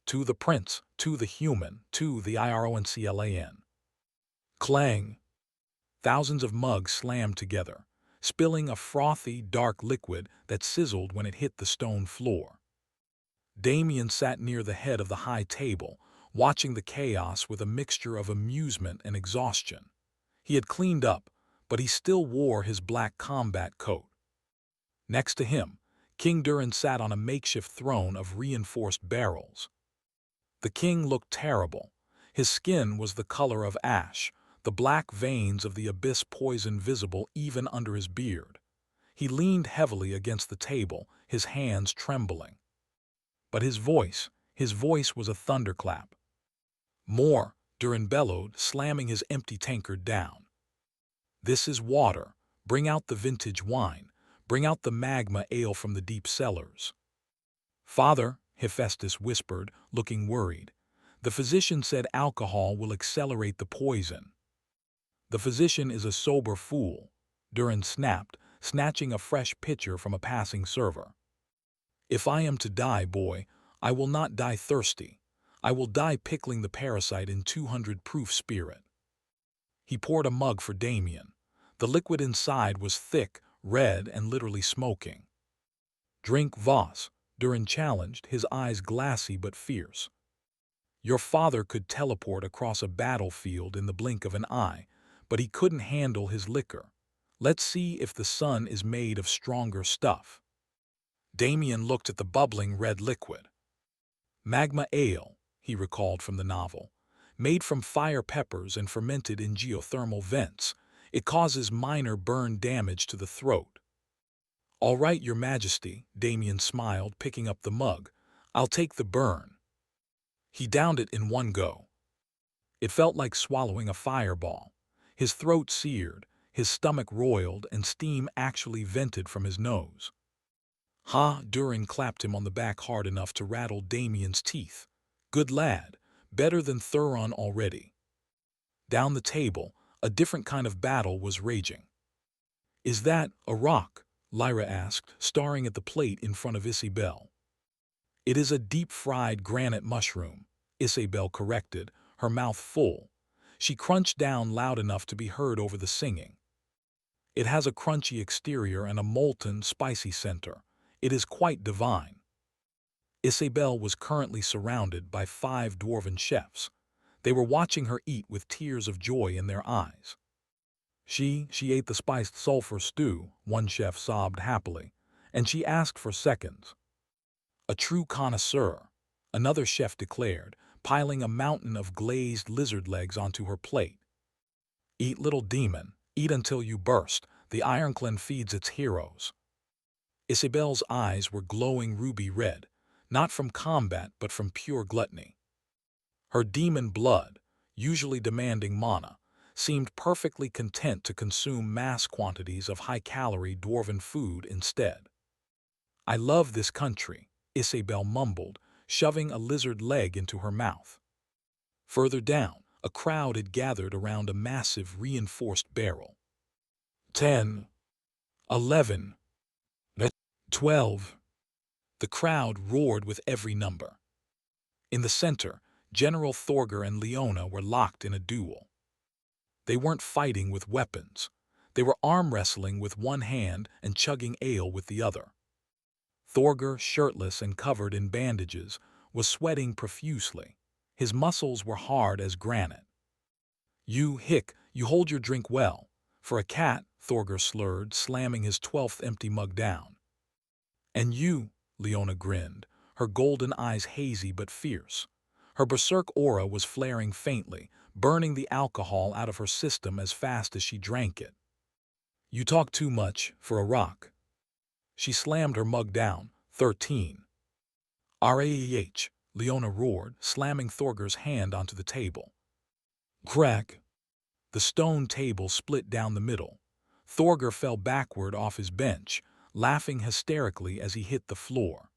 To the prince, to the human, to the Ironclan. Clang! Thousands of mugs slammed together, spilling a frothy, dark liquid that sizzled when it hit the stone floor. Damien sat near the head of the high table, watching the chaos with a mixture of amusement and exhaustion. He had cleaned up, but he still wore his black combat coat. Next to him, King Durin sat on a makeshift throne of reinforced barrels. The king looked terrible. His skin was the color of ash, the black veins of the abyss poison visible even under his beard. He leaned heavily against the table, his hands trembling. But his voice was a thunderclap. More, Durin bellowed, slamming his empty tankard down. This is water. Bring out the vintage wine. Bring out the magma ale from the deep cellars. Father, Hephaestus whispered, looking worried. The physician said alcohol will accelerate the poison. The physician is a sober fool, Durin snapped, snatching a fresh pitcher from a passing server. If I am to die, boy, I will not die thirsty. I will die pickling the parasite in 200-proof spirit. He poured a mug for Damien. The liquid inside was thick, red, and literally smoking. Drink, Voss, Durin challenged, his eyes glassy but fierce. Your father could teleport across a battlefield in the blink of an eye, but he couldn't handle his liquor. Let's see if the sun is made of stronger stuff. Damien looked at the bubbling red liquid. Magma ale, he recalled from the novel. Made from fire peppers and fermented in geothermal vents, it causes minor burn damage to the throat. All right, Your Majesty, Damien smiled, picking up the mug. I'll take the burn. He downed it in one go. It felt like swallowing a fireball. His throat seared, his stomach roiled, and steam actually vented from his nose. Ha! Durin clapped him on the back hard enough to rattle Damien's teeth. Good lad, better than Thuron already. Down the table, a different kind of battle was raging. Is that a rock? Lyra asked, staring at the plate in front of Isabel. It is a deep-fried granite mushroom, Isabel corrected, her mouth full. She crunched down loud enough to be heard over the singing. It has a crunchy exterior and a molten, spicy center. It is quite divine. Isabel was currently surrounded by 5 dwarven chefs. They were watching her eat with tears of joy in their eyes. She ate the spiced sulfur stew, one chef sobbed happily, and she asked for seconds. A true connoisseur, another chef declared, piling a mountain of glazed lizard legs onto her plate. Eat, little demon, eat until you burst. The Ironclan feeds its heroes. Isabel's eyes were glowing ruby red, not from combat but from pure gluttony. Her demon blood, usually demanding mana, seemed perfectly content to consume mass quantities of high-calorie dwarven food instead. I love this country, Isabel mumbled, shoving a lizard leg into her mouth. Further down, a crowd had gathered around a massive reinforced barrel. 10, 11, 12. The crowd roared with every number. In the center, General Thorger and Leona were locked in a duel. They weren't fighting with weapons. They were arm wrestling with one hand and chugging ale with the other. Thorger, shirtless and covered in bandages, was sweating profusely. His muscles were hard as granite. You hold your drink well. For a cat, Thorger slurred, slamming his 12th empty mug down. And you, Leona grinned, her golden eyes hazy but fierce. Her berserk aura was flaring faintly, burning the alcohol out of her system as fast as she drank it. You talk too much for a rock. She slammed her mug down. 13. Rah! Leona roared, slamming Thorger's hand onto the table. Crack! The stone table split down the middle. Thorger fell backward off his bench, laughing hysterically as he hit the floor.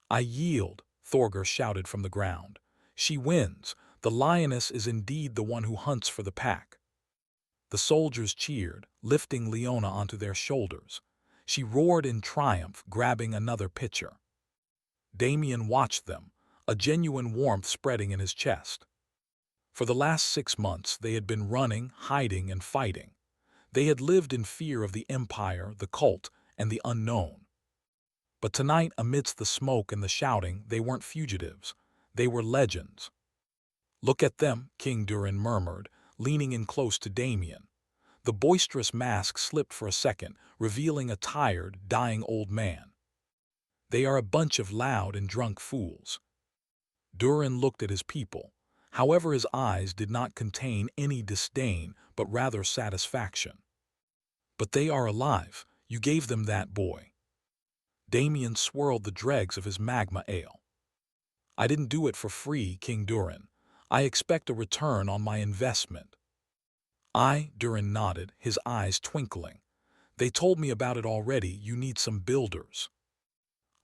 I yield, Thorger shouted from the ground. She wins. The lioness is indeed the one who hunts for the pack. The soldiers cheered, lifting Leona onto their shoulders. She roared in triumph, grabbing another pitcher. Damien watched them, a genuine warmth spreading in his chest. For the last 6 months, they had been running, hiding, and fighting. They had lived in fear of the Empire, the cult, and the unknown. But tonight, amidst the smoke and the shouting, they weren't fugitives. They were legends. "Look at them," King Durin murmured, leaning in close to Damien. The boisterous mask slipped for a second, revealing a tired, dying old man. "They are a bunch of loud and drunk fools." Durin looked at his people. However, his eyes did not contain any disdain, but rather satisfaction. "But they are alive. You gave them that, boy." Damien swirled the dregs of his magma ale. "I didn't do it for free, King Durin. I expect a return on my investment." Durin nodded, his eyes twinkling. "They told me about it already. You need some builders.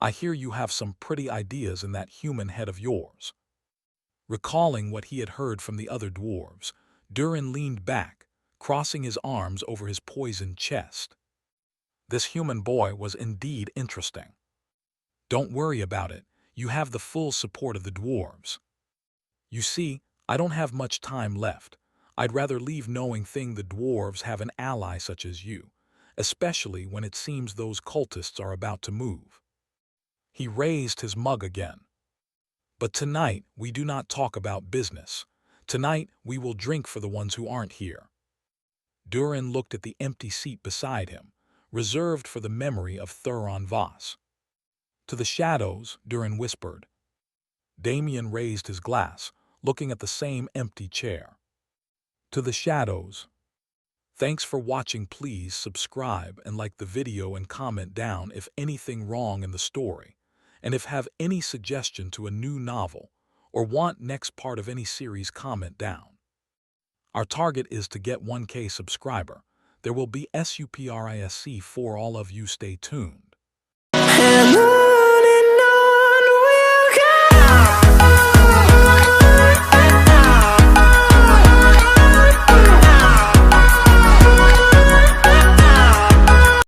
I hear you have some pretty ideas in that human head of yours." Recalling what he had heard from the other dwarves, Durin leaned back, crossing his arms over his poisoned chest. This human boy was indeed interesting. "Don't worry about it. You have the full support of the dwarves. You see, I don't have much time left. I'd rather leave knowing the dwarves have an ally such as you, especially when it seems those cultists are about to move." He raised his mug again. "But tonight we do not talk about business. Tonight we will drink for the ones who aren't here." Durin looked at the empty seat beside him, reserved for the memory of Damien Voss. "To the shadows," Durin whispered. Damien raised his glass, looking at the same empty chair. "To the shadows." Thanks for watching. Please subscribe and like the video and comment down if anything wrong in the story, and if have any suggestion to a new novel or want next part of any series, comment down. Our target is to get 1K subscriber. There will be SUPRISC for all of you. Stay tuned.